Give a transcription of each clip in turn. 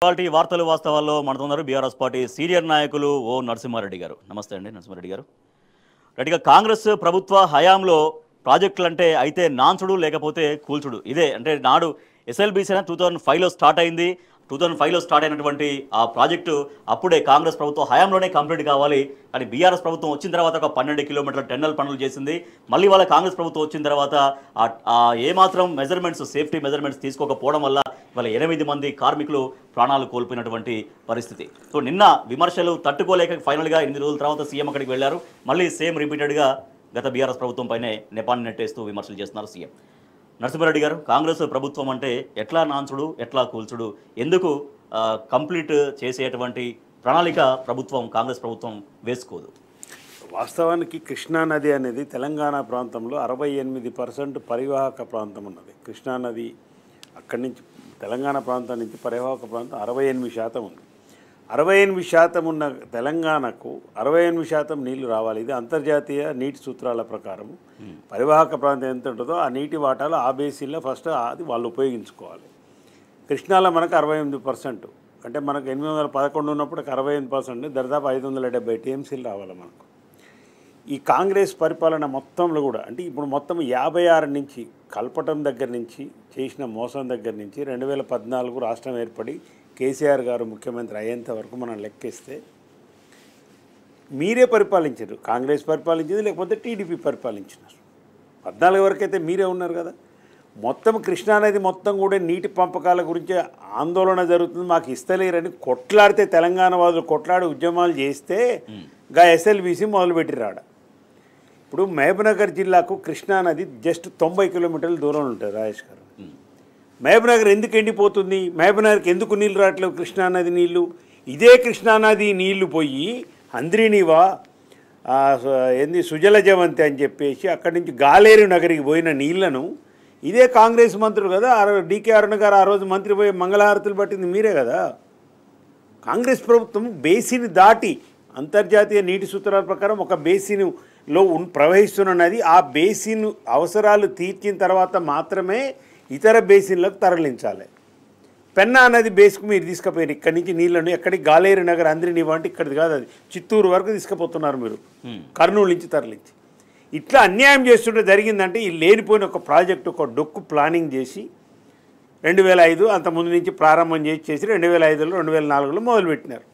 Party వార్తలు వాస్తవాల్లో మనతో ఉన్నారు బీఆర్ఎస్ పార్టీ సీనియర్ నాయకులు ఓ నరసింహారెడ్డి గారు. నమస్తే అండి నరసింహారెడ్డి గారు. రైట్గా కాంగ్రెస్ ప్రభుత్వ హయాంలో ప్రాజెక్టులు అంటే అయితే నాన్సుడు లేకపోతే కూల్చుడు ఇదే అంటే నాడు ఎస్ఎల్బీసీ 2005లో స్టార్ట్ అయింది. 2005లో స్టార్ట్ అయినటువంటి ఆ ప్రాజెక్టు అప్పుడే కాంగ్రెస్ ప్రభుత్వ హయాంలోనే కంప్లీట్ కావాలి. కానీ బీఆర్ఎస్ ప్రభుత్వం వచ్చిన తర్వాత ఒక 12 కిలోమీటర్ల టెన్నల్ పనులు చేసింది. మళ్ళీ వాళ్ళ కాంగ్రెస్ ప్రభుత్వం వచ్చిన తర్వాత ఏమాత్రం మెజర్మెంట్స్ సేఫ్టీ మెజర్మెంట్స్ తీసుకోకపోవడం వల్ల వాళ్ళ 8 మంది కార్మికులు ప్రాణాలు కోల్పోయినటువంటి పరిస్థితి. సో నిన్న విమర్శలు తట్టుకోలేక ఫైనల్గా 8 రోజుల తర్వాత సీఎం అక్కడికి వెళ్ళారు. మళ్ళీ సేమ్ రిపీటెడ్గా గత బీఆర్ఎస్ ప్రభుత్వం పైనే నెపాన్ని నెట్టేస్తూ విమర్శలు చేస్తున్నారు సీఎం. నరసింహారెడ్డి గారు, కాంగ్రెస్ ప్రభుత్వం అంటే ఎట్లా నాన్సుడు ఎట్లా కూల్చుడు, ఎందుకు కంప్లీట్ చేసేటువంటి ప్రణాళిక ప్రభుత్వం కాంగ్రెస్ ప్రభుత్వం వేసుకోదు? వాస్తవానికి కృష్ణానది అనేది తెలంగాణ ప్రాంతంలో 68% పరివాహక ప్రాంతం ఉన్నది. కృష్ణానది అక్కడి నుంచి తెలంగాణ ప్రాంతం నుంచి పరివాహక ప్రాంతం 68% ఉంది. 68% ఉన్న తెలంగాణకు 68% నీళ్లు రావాలి. ఇది అంతర్జాతీయ నీటి సూత్రాల ప్రకారం పరివాహక ప్రాంతం ఎంత ఉంటుందో ఆ నీటి వాటాలు ఆ బేసిన్లో ఫస్ట్ అది వాళ్ళు ఉపయోగించుకోవాలి. కృష్ణాలో మనకు 68%, అంటే మనకు 811 ఉన్నప్పుడు 68%, దాదాపు 570 టీఎంసీలు రావాలి మనకు. ఈ కాంగ్రెస్ పరిపాలన మొత్తంలో కూడా అంటే ఇప్పుడు మొత్తం 56 నుంచి కల్పటం దగ్గర నుంచి చేసిన మోసం దగ్గర నుంచి 2014 రాష్ట్రం ఏర్పడి కేసీఆర్ గారు ముఖ్యమంత్రి అయ్యేంత వరకు మనం లెక్కేస్తే మీరే పరిపాలించారు. కాంగ్రెస్ పరిపాలించింది, లేకపోతే టీడీపీ పరిపాలించినారు. 14 వరకు అయితే మీరే ఉన్నారు కదా. మొత్తం కృష్ణానది మొత్తం కూడా నీటి పంపకాల గురించి ఆందోళన జరుగుతుంది, మాకు ఇస్తలేరని కొట్లాడితే తెలంగాణ వాళ్ళు కొట్లాడి ఉద్యమాలు చేస్తే ఎస్ఎల్బీసీ మొదలుపెట్టిరాడ. ఇప్పుడు మహబూబ్నగర్ జిల్లాకు కృష్ణానది జస్ట్ 90 కిలోమీటర్ల దూరంలో ఉంటుంది. రాజేష్ గారు, మహబూబ్నగర్ ఎందుకు ఎండిపోతుంది? మహబూబ్నగర్కి ఎందుకు నీళ్ళు రావట్లేవు? కృష్ణానది నీళ్ళు, ఇదే కృష్ణానది నీళ్లు పోయి అంద్రినీవా సుజల జవంతి అని చెప్పేసి అక్కడి నుంచి గాలేరు నగరికి పోయిన నీళ్లను ఇదే కాంగ్రెస్ మంత్రులు కదా, డీకే అరుణ గారు ఆ రోజు మంత్రి పోయి మంగళహారతులు పట్టింది మీరే కదా. కాంగ్రెస్ ప్రభుత్వం బేసిన్ దాటి అంతర్జాతీయ నీటి సూత్రాల ప్రకారం ఒక బేసిన్లో ప్రవహిస్తున్నది. ఆ బేసిన్ అవసరాలు తీర్చిన తర్వాత మాత్రమే ఇతర బేసిన్లకు తరలించాలి. పెన్నా నది బేస్కు మీరు తీసుకుపోయారు ఇక్కడి నుంచి నీళ్ళను, ఎక్కడికి గాలేరు నగర్ అంద్రినీవా అంటే ఇక్కడిది కాదు, అది చిత్తూరు వరకు తీసుకుపోతున్నారు మీరు, కర్నూలు నుంచి తరలించి. ఇట్లా అన్యాయం చేస్తుంటే జరిగిందంటే ఈ లేనిపోయిన ఒక ప్రాజెక్టు ఒక డొక్కు ప్లానింగ్ చేసి 2005 అంతకుముందు నుంచి ప్రారంభం చేసి 2005లో 2004లో మొదలుపెట్టినారు.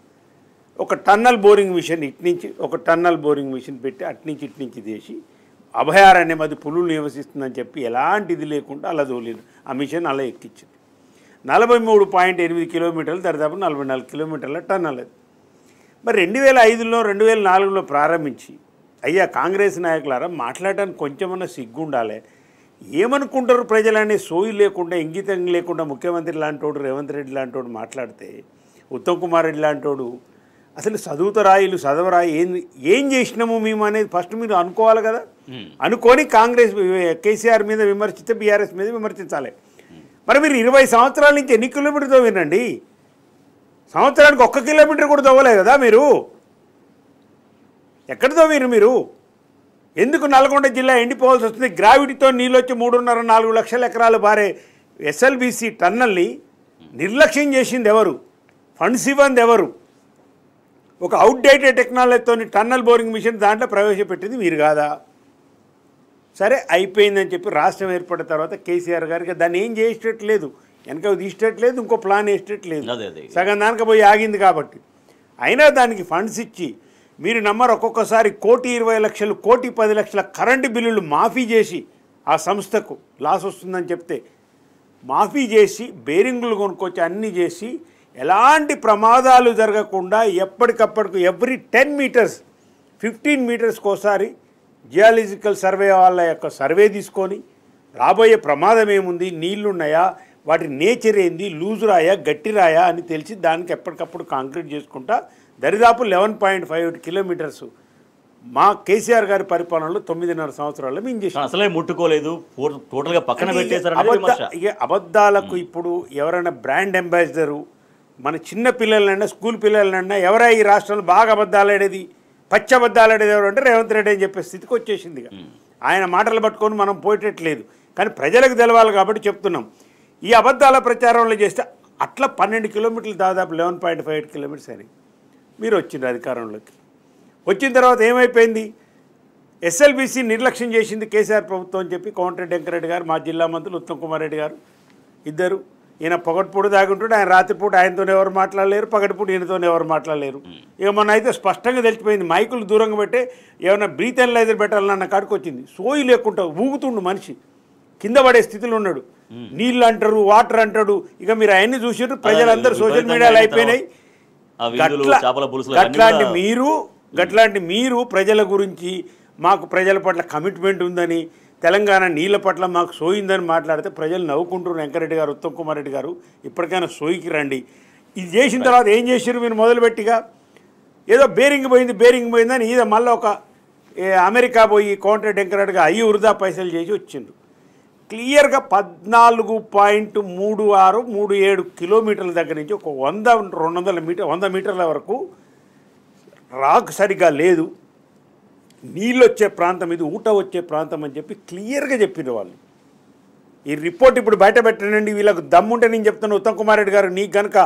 ఒక టన్నల్ బోరింగ్ మిషన్ ఇట్నుంచి ఒక టన్నల్ బోరింగ్ మిషన్ పెట్టి అట్నుంచి ఇట్నుంచి చేసి అభయారణ్యం అది పులులు నివసిస్తుందని చెప్పి ఎలాంటిది లేకుండా అలా దోలేరు. ఆ మిషన్ అలా ఎక్కించింది. 43.8 కిలోమీటర్లు, దాదాపు 44 కిలోమీటర్ల టన్నల్ అది. మరి 2005లో 2004లో ప్రారంభించి అయ్యా కాంగ్రెస్ నాయకులారా మాట్లాడడానికి కొంచెమన్నా సిగ్గు ఉండాలి. ఏమనుకుంటారు ప్రజలనే సోయి లేకుండా ఇంగితం లేకుండా ముఖ్యమంత్రి లాంటోడు రేవంత్ రెడ్డి లాంటోడు మాట్లాడితే, ఉత్తమ్ కుమార్ రెడ్డి లాంటోడు అసలు చదువుతరాయిలు చదవరాయి ఏం చేసినాము మేము అనేది ఫస్ట్ మీరు అనుకోవాలి కదా. అనుకొని కాంగ్రెస్ కేసీఆర్ మీద విమర్శిస్తే బీఆర్ఎస్ మీద విమర్శించాలి. మరి మీరు 20 సంవత్సరాల నుంచి ఎన్ని కిలోమీటర్ తవ్వినండి? సంవత్సరానికి 1 కిలోమీటర్ కూడా తవ్వలే కదా మీరు. ఎక్కడ తవ్విరు మీరు? ఎందుకు నల్గొండ జిల్లా ఎండిపోవాల్సి వస్తుంది? గ్రావిటీతో నీళ్ళు వచ్చి 3.5-4 లక్షల ఎకరాలు బారే ఎస్ఎల్బీసీ టన్నల్ని నిర్లక్ష్యం చేసింది ఎవరు? ఫండ్స్ ఇవ్వంది ఎవరు? ఒక అవుట్డేటెడ్ టెక్నాలజీతో టన్నల్ బోరింగ్ మిషన్ దాంట్లో ప్రవేశపెట్టింది మీరు కాదా? సరే అయిపోయిందని చెప్పి రాష్ట్రం ఏర్పడిన తర్వాత కేసీఆర్ గారికి దాన్ని ఏం చేసేటట్లేదు, వెనక తీసేటట్లేదు, ఇంకో ప్లాన్ వేసేటట్లేదు, సగం దానికి పోయి ఆగింది. కాబట్టి అయినా దానికి ఫండ్స్ ఇచ్చి మీరు నమ్మరు, ఒక్కొక్కసారి 1,20,00,000 1,10,00,000 కరెంటు బిల్లులు మాఫీ చేసి ఆ సంస్థకు లాస్ వస్తుందని చెప్తే మాఫీ చేసి బేరింగులు కొనుక్కొచ్చి అన్నీ చేసి ఎలాంటి ప్రమాదాలు జరగకుండా ఎప్పటికప్పటికి ఎవ్రీ 10 మీటర్స్ 15 మీటర్స్కి ఒకసారి జియాలజికల్ సర్వే వాళ్ళ యొక్క సర్వే తీసుకొని రాబోయే ప్రమాదం ఏముంది, నీళ్లున్నాయా, వాటి నేచర్ ఏంది, లూజు రాయా గట్టి రాయా అని తెలిసి దానికి ఎప్పటికప్పుడు కాంక్రీట్ చేసుకుంటా దరిదాపు 11.58 కిలోమీటర్స్ మా కేసీఆర్ గారి పరిపాలనలో 9.5 సంవత్సరాల్లో మేము చేసాం. అసలే ముట్టుకోలేదు, టోటల్గా పక్కన పెట్టేశారు. అబద్ధాలకు ఇప్పుడు ఎవరైనా బ్రాండ్ అంబాసిడరు మన చిన్న పిల్లలైనా స్కూల్ పిల్లలైనా ఎవరై ఈ రాష్ట్రంలో బాగా అబద్ధాలు ఆడేది, పచ్చి అబద్ధాలు ఆడేది ఎవరు అంటే రేవంత్ రెడ్డి అని చెప్పే స్థితికి వచ్చేసింది. ఆయన మాటలు పట్టుకొని మనం పోయేటట్లేదు. కానీ ప్రజలకు తెలవాలి కాబట్టి చెప్తున్నాం. ఈ అబద్ధాల ప్రచారంలో చేస్తే అట్లా 12 కిలోమీటర్లు దాదాపు 11.58 కిలోమీటర్స్ అని మీరు వచ్చిండ్రు అధికారంలోకి. వచ్చిన తర్వాత ఏమైపోయింది? ఎస్ఎల్బీసీ నిర్లక్ష్యం చేసింది కేసీఆర్ ప్రభుత్వం అని చెప్పి కోమటిరెడ్డి వెంకరెడ్డి గారు, మా జిల్లా మంత్రులు ఉత్తమ్ కుమార్ రెడ్డి గారు ఇద్దరు, ఈయన పగటిపూట దాగుంటాడు, ఆయన రాత్రిపూట ఆయనతోనే ఎవరు మాట్లాడలేరు, పగటిపూట ఈయనతోనే ఎవరు మాట్లాడలేరు. ఇక మొన్న అయితే స్పష్టంగా తెలిసిపోయింది, మైకులు దూరంగా పెట్టే ఏమైనా బ్రీత్ అనలైజర్ పెట్టాలన్న కాడికి వచ్చింది. సోయి లేకుండా ఊగుతుండు మనిషి, కింద పడే స్థితిలో ఉన్నాడు. నీళ్ళు అంటారు, వాటర్ అంటాడు. ఇక మీరు అవన్నీ చూసారు, ప్రజలందరూ సోషల్ మీడియాలో అయిపోయినాయి. గట్లాంటి మీరు ప్రజల గురించి మాకు ప్రజల పట్ల కమిట్మెంట్ ఉందని, తెలంగాణ నీళ్ళ పట్ల మాకు సోయిందని మాట్లాడితే ప్రజలు నవ్వుకుంటున్నారు. వెంకరెడ్డి గారు, ఉత్తమ్ కుమార్ రెడ్డి గారు ఇప్పటికైనా సోయికి రండి. ఇది చేసిన తర్వాత ఏం చేశారు మీరు? మొదలుపెట్టిగా ఏదో బేరింగ్ పోయిందని ఇదే మళ్ళీ ఒక అమెరికా పోయి కోమటిరెడ్డి వెంకరెడ్డిగా అయ్యి వృధా పైసలు చేసి వచ్చిండ్రు. క్లియర్గా 14.3637 కిలోమీటర్ల దగ్గర నుంచి ఒక 100 మీటర్ల వరకు రాక్ సరిగ్గా లేదు, నీళ్ళు వచ్చే ప్రాంతం ఇది, ఊట వచ్చే ప్రాంతం అని చెప్పి క్లియర్గా చెప్పిండ్రు వాళ్ళు. ఈ రిపోర్ట్ ఇప్పుడు బయట పెట్టనండి, వీళ్ళకు దమ్ముంటే నేను చెప్తాను. ఉత్తమ్ కుమార్ రెడ్డి గారు, నీకు కనుక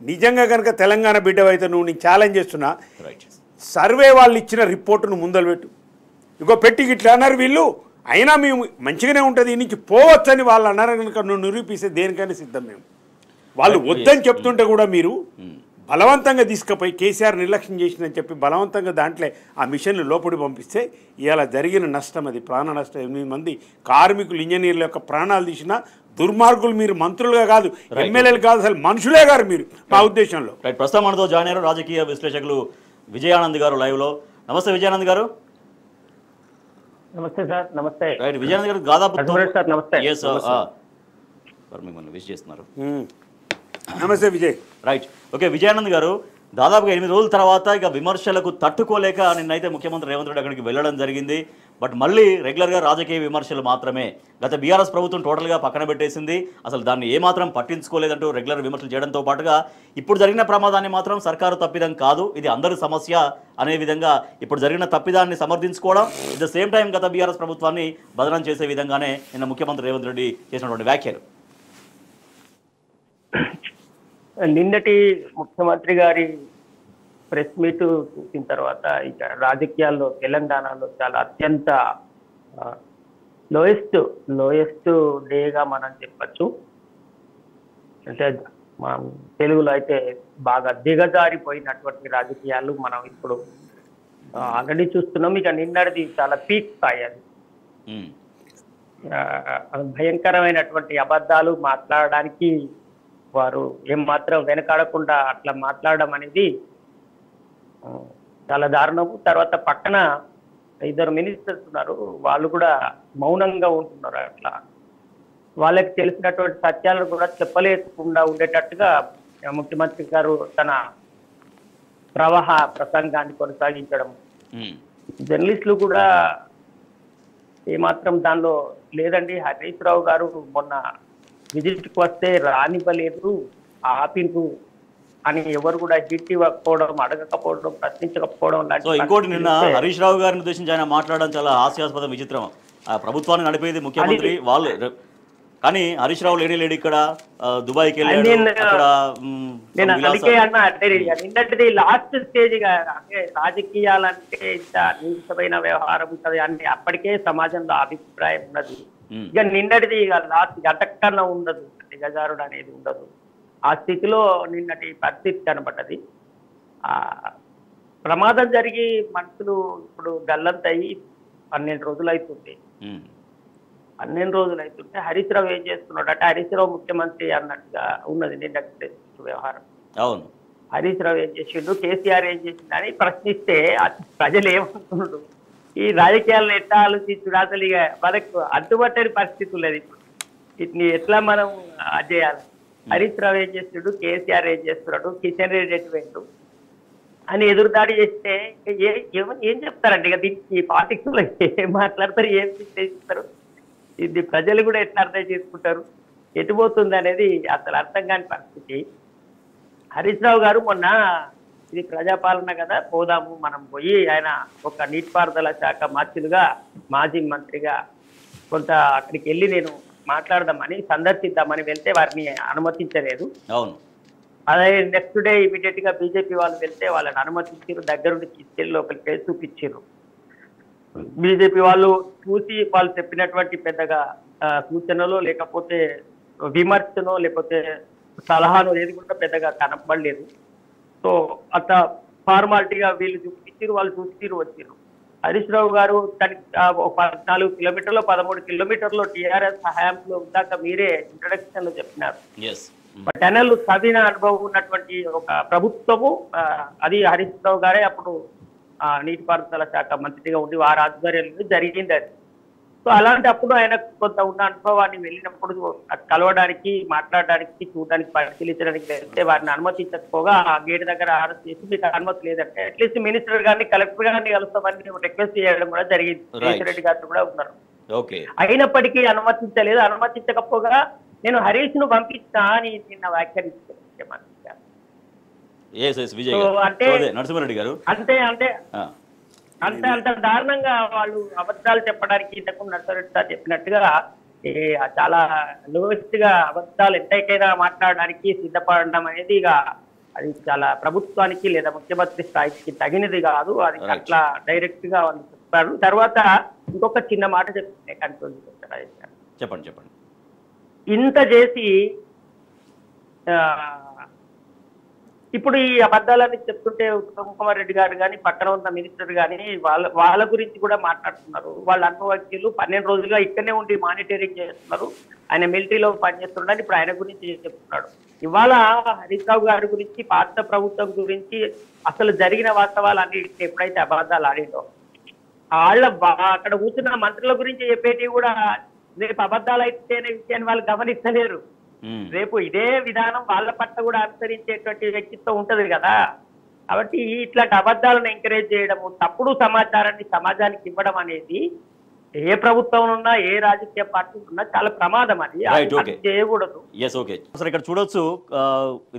నిజంగా కనుక తెలంగాణ బిడ్డవైతే నువ్వు, నేను ఛాలెంజ్ చేస్తున్నా, సర్వే వాళ్ళు ఇచ్చిన రిపోర్టును ముందలు పెట్టు. ఇగో పెట్టి ఇట్లా అన్నారు వీళ్ళు, అయినా మేము మంచిగానే ఉంటుంది, ఈ నుంచి పోవచ్చని వాళ్ళు అన్నారు కనుక నువ్వు నిరూపిస్తే దేనికైనా సిద్ధం. మేము వాళ్ళు వద్దని చెప్తుంటే కూడా మీరు బలవంతంగా తీసుకుపోయి కేసీఆర్ నిర్లక్ష్యం చేసిందని చెప్పి బలవంతంగా దాంట్లో ఆ మిషన్లు లోపడి పంపిస్తే ఇలా జరిగిన నష్టం, అది ప్రాణ నష్టం. 8 మంది కార్మికులు, ఇంజనీర్ల యొక్క ప్రాణాలు తీసిన దుర్మార్గులు మీరు. మంత్రులుగా కాదు, ఎమ్మెల్యేలు కాదు, అసలు మనుషులే గారు మీరు మా ఉద్దేశంలో. ప్రస్తుతం మనతో జాయిన్ అయ్యారు రాజకీయ విశ్లేషకులు విజయానంద్ గారు లైవ్లో. నమస్తే విజయానంద్ గారు. నమస్తే సార్. నమస్తే. రైట్ విజయానంద్ గారు, దాదాపు సార్ నమస్తే. విష్ చేస్తున్నారు. నమస్తే విజయ్. రైట్, ఓకే విజయానంద్ గారు, దాదాపుగా 8 రోజుల తర్వాత ఇక విమర్శలకు తట్టుకోలేక నిన్నైతే ముఖ్యమంత్రి రేవంత్ రెడ్డి అక్కడికి వెళ్ళడం జరిగింది. బట్ మళ్ళీ రెగ్యులర్గా రాజకీయ విమర్శలు మాత్రమే. గత బీఆర్ఎస్ ప్రభుత్వం టోటల్గా పక్కన పెట్టేసింది, అసలు దాన్ని ఏమాత్రం పట్టించుకోలేదంటూ రెగ్యులర్ విమర్శలు చేయడంతో పాటుగా ఇప్పుడు జరిగిన ప్రమాదాన్ని మాత్రం సర్కారు తప్పిదం కాదు, ఇది అందరి సమస్య అనే విధంగా ఇప్పుడు జరిగిన తప్పిదాన్ని సమర్థించుకోవడం, ఎట్ ద సేమ్ టైం గత బీఆర్ఎస్ ప్రభుత్వాన్ని బదనం చేసే విధంగానే నిన్న ముఖ్యమంత్రి రేవంత్ రెడ్డి చేసినటువంటి వ్యాఖ్యలు. నిన్నటి ముఖ్యమంత్రి గారి ప్రెస్ మీట్ చూసిన తర్వాత ఇక రాజకీయాల్లో తెలంగాణలో చాలా అత్యంత లోయెస్ట్ డేగా మనం చెప్పచ్చు. అంటే మనం తెలుగులో అయితే బాగా దిగజారిపోయినటువంటి రాజకీయాలు మనం ఇప్పుడు ఆల్రెడీ చూస్తున్నాం. ఇక నిన్నటిది చాలా పీక్ స్థాయి, అది భయంకరమైనటువంటి అబద్ధాలు మాట్లాడడానికి వారు ఏమాత్రం వెనకాడకుండా అట్లా మాట్లాడడం అనేది చాలా దారుణము. తర్వాత పక్కన 2 మినిస్టర్స్ ఉన్నారు, వాళ్ళు కూడా మౌనంగా ఉంటున్నారు. అట్లా వాళ్ళకి తెలిసినటువంటి సత్యాలను కూడా చెప్పలేకుండా ఉండేటట్టుగా ముఖ్యమంత్రి గారు తన ప్రసంగాన్ని కొనసాగించడం, జర్నలిస్టులు కూడా ఏమాత్రం దానిలో లేదండి. హరీష్ రావు గారు మొన్న విజిట్కి వస్తే రానివ్వలేదు, ఆపిండ్రు అని ఎవరు కూడా హిట్ ఇవ్వకపోవడం, అడగకపోవడం, ప్రశ్నించకపోవడం లాంటి. ఇంకోటి నిన్న హరీష్ రావు గారిని ఉద్దేశించి ఆయన మాట్లాడడం చాలా హాస్యాస్పదం, విచిత్రం. ప్రభుత్వాన్ని నడిపేది ముఖ్యమంత్రి వాళ్ళు, కానీ హరీష్ రావు లేడీ ఇక్కడ దుబాయ్కి వెళ్ళాడు. నేను అందుకే అన్నా, అంటే నిన్నటిది లాస్ట్ స్టేజ్ గా, అంటే రాజకీయాలంటే ఇంత నీచమైన వ్యవహారం ఉంటుంది అని అప్పటికే సమాజంలో అభిప్రాయం ఉన్నది. ఇక నిన్నటిది ఇక లాస్ట్ గంటకన్నా ఉండదు, దిగజారుడు అనేది ఉండదు. ఆ స్థితిలో నిన్నటి పరిస్థితి కనబడ్డది. ప్రమాదం జరిగి మనుషులు ఇప్పుడు గల్లంతయి 12 రోజులు అవుతుంది. 12 రోజులు అవుతుంటే హరీష్ రావు ఏం చేస్తున్నాడు అంటే, హరీష్ రావు ముఖ్యమంత్రి అన్నట్టుగా ఉన్నది నిన్నటి వ్యవహారం. అవును, హరీష్ రావు ఏం చేసిండు, కేసీఆర్ ఏం చేసిండు అని ప్రశ్నిస్తే ప్రజలు ఏమనుకున్నాడు, ఈ రాజకీయాలను ఎట్లా ఆలోచించుడు, అసలు ఇక మనకు అడ్డుపట్టని పరిస్థితి ఉన్నది. ఇప్పుడు వీటిని ఎట్లా మనం చేయాలి? హరీష్ రావు ఏం చేస్తున్నాడు, కేసీఆర్ ఏం చేస్తున్నాడు, కిషన్ రెడ్డి ఎటువంటి అని ఎదురుదాడి చేస్తే ఏం చెప్తారండి? ఇక దీనికి పాలిటిక్స్ లో ఏం మాట్లాడతారు, ఏం చేస్తారు? ఇది ప్రజలు కూడా ఎట్లా అర్థం చేసుకుంటారు, ఎటుపోతుంది అనేది అసలు అర్థం కాని పరిస్థితి. హరీష్ రావు గారు మొన్న ఇది ప్రజాపాలన కదా, పోదాము మనం పోయి, ఆయన ఒక నీటిపారుదల శాఖ మాజీ మంత్రిగా కొంత అక్కడికి వెళ్ళి నేను మాట్లాడదామని సందర్శిద్దామని వెళ్తే వారిని అనుమతించలేదు. అవును. అదే నెక్స్ట్ డే ఇమీడియట్ గా బీజేపీ వాళ్ళు వెళ్తే వాళ్ళని అనుమతించారు, దగ్గరుండి తీసుకెళ్లి లోపలికి వెళ్ళి చూపించారు. బీజేపీ వాళ్ళు చూసి వాళ్ళు చెప్పినటువంటి పెద్దగా సూచనలు లేకపోతే విమర్శనో లేకపోతే సలహాను ఏది కూడా పెద్దగా కనపడలేదు. సో అంత ఫార్మాలిటీగా వీళ్ళు చూపించారు, వాళ్ళు చూసి వచ్చారు. హరీష్ రావు గారు 14 కిలోమీటర్లు 13 కిలోమీటర్లు టీఆర్ఎస్ హయాంలో ఉందాక మీరే ఇంట్రడక్షన్ లో చెప్పినారు. టనల్ తవ్విన అనుభవం ఉన్నటువంటి ఒక ప్రభుత్వము, అది హరీష్ రావు గారే అప్పుడు నీటిపారుదల శాఖ మంత్రిగా ఉండి వారి ఆధ్వర్యంలో జరిగింది అది. సో అలాంటప్పుడు ఆయన కొంత ఉన్న అనుభవాన్ని వెళ్ళినప్పుడు కలవడానికి, మాట్లాడడానికి, చూడడానికి, పరిశీలించడానికి వెళ్తే వారిని అనుమతించకపోగా ఆ గేట్ దగ్గర అరెస్ట్ చేసి మీకు అనుమతి లేదంటే అట్లీస్ట్ మినిస్టర్ గారిని, కలెక్టర్ గారిని కలుస్తామని రిక్వెస్ట్ చేయడం కూడా జరిగింది. రెడ్డి గారు కూడా ఉన్నారు. అయినప్పటికీ అనుమతించలేదు. అనుమతించకపోగా నేను హరీష్ ను పంపించినా అని నిన్న వ్యాఖ్యానించారు ముఖ్యమంత్రి గారు. అంటే అంత దారుణంగా వాళ్ళు అబద్ధాలు చెప్పడానికి ఇంతకు నర్సరెడ్డి సార్ చెప్పినట్టుగా చాలా లోయెస్ట్ గా అబద్ధాలు ఎంతైనా మాట్లాడడానికి సిద్ధపడడం అనేది ఇక అది చాలా ప్రభుత్వానికి లేదా ముఖ్యమంత్రి స్థాయికి తగినది కాదు. అది అట్లా డైరెక్ట్ గా వాళ్ళు చెప్పారు. తర్వాత ఇంకొక చిన్న మాట చెప్తే కన్క్లూజ్ చేస్తారు. చెప్పండి. ఇంత చేసి ఇప్పుడు ఈ అబద్ధాలని చెప్తుంటే ఉత్తమ్ కుమార్ రెడ్డి గారు కానీ పక్కన ఉన్న మినిస్టర్ కానీ వాళ్ళ గురించి కూడా మాట్లాడుతున్నారు. వాళ్ళ అనుభవజ్ఞులు 12 రోజులుగా ఇక్కడనే ఉండి మానిటరింగ్ చేస్తున్నారు. ఆయన మిలిటరీలో పనిచేస్తున్నాడు. ఇప్పుడు ఆయన గురించి చెప్తున్నాడు. ఇవాళ హరీష్ రావు గారి గురించి, పాత ప్రభుత్వం గురించి అసలు జరిగిన వాస్తవాలు అన్నింటినీ ఎప్పుడైతే అబద్ధాలు ఆడిందో వాళ్ళ అక్కడ కూర్చున్న మంత్రుల గురించి చెప్పేటివి కూడా రేపు అబద్ధాలు అయితేనే విషయాన్ని వాళ్ళు గమనిస్తలేరు. రేపు ఇదే విధానం వాళ్ళ పట్ల కూడా అనుసరించేటువంటి వ్యక్తిత్వం ఉంటది కదా. కాబట్టి ఇట్లాంటి అబద్ధాలను ఎంకరేజ్ చేయడము, తప్పుడు సమాచారాన్ని సమాజానికి ఇవ్వడం అనేది ఏ ప్రభుత్వం ఉన్నా, ఏ రాజకీయ పార్టీ ఉన్నా చాలా ప్రమాదం. అది చేయకూడదు. ఇక్కడ చూడొచ్చు,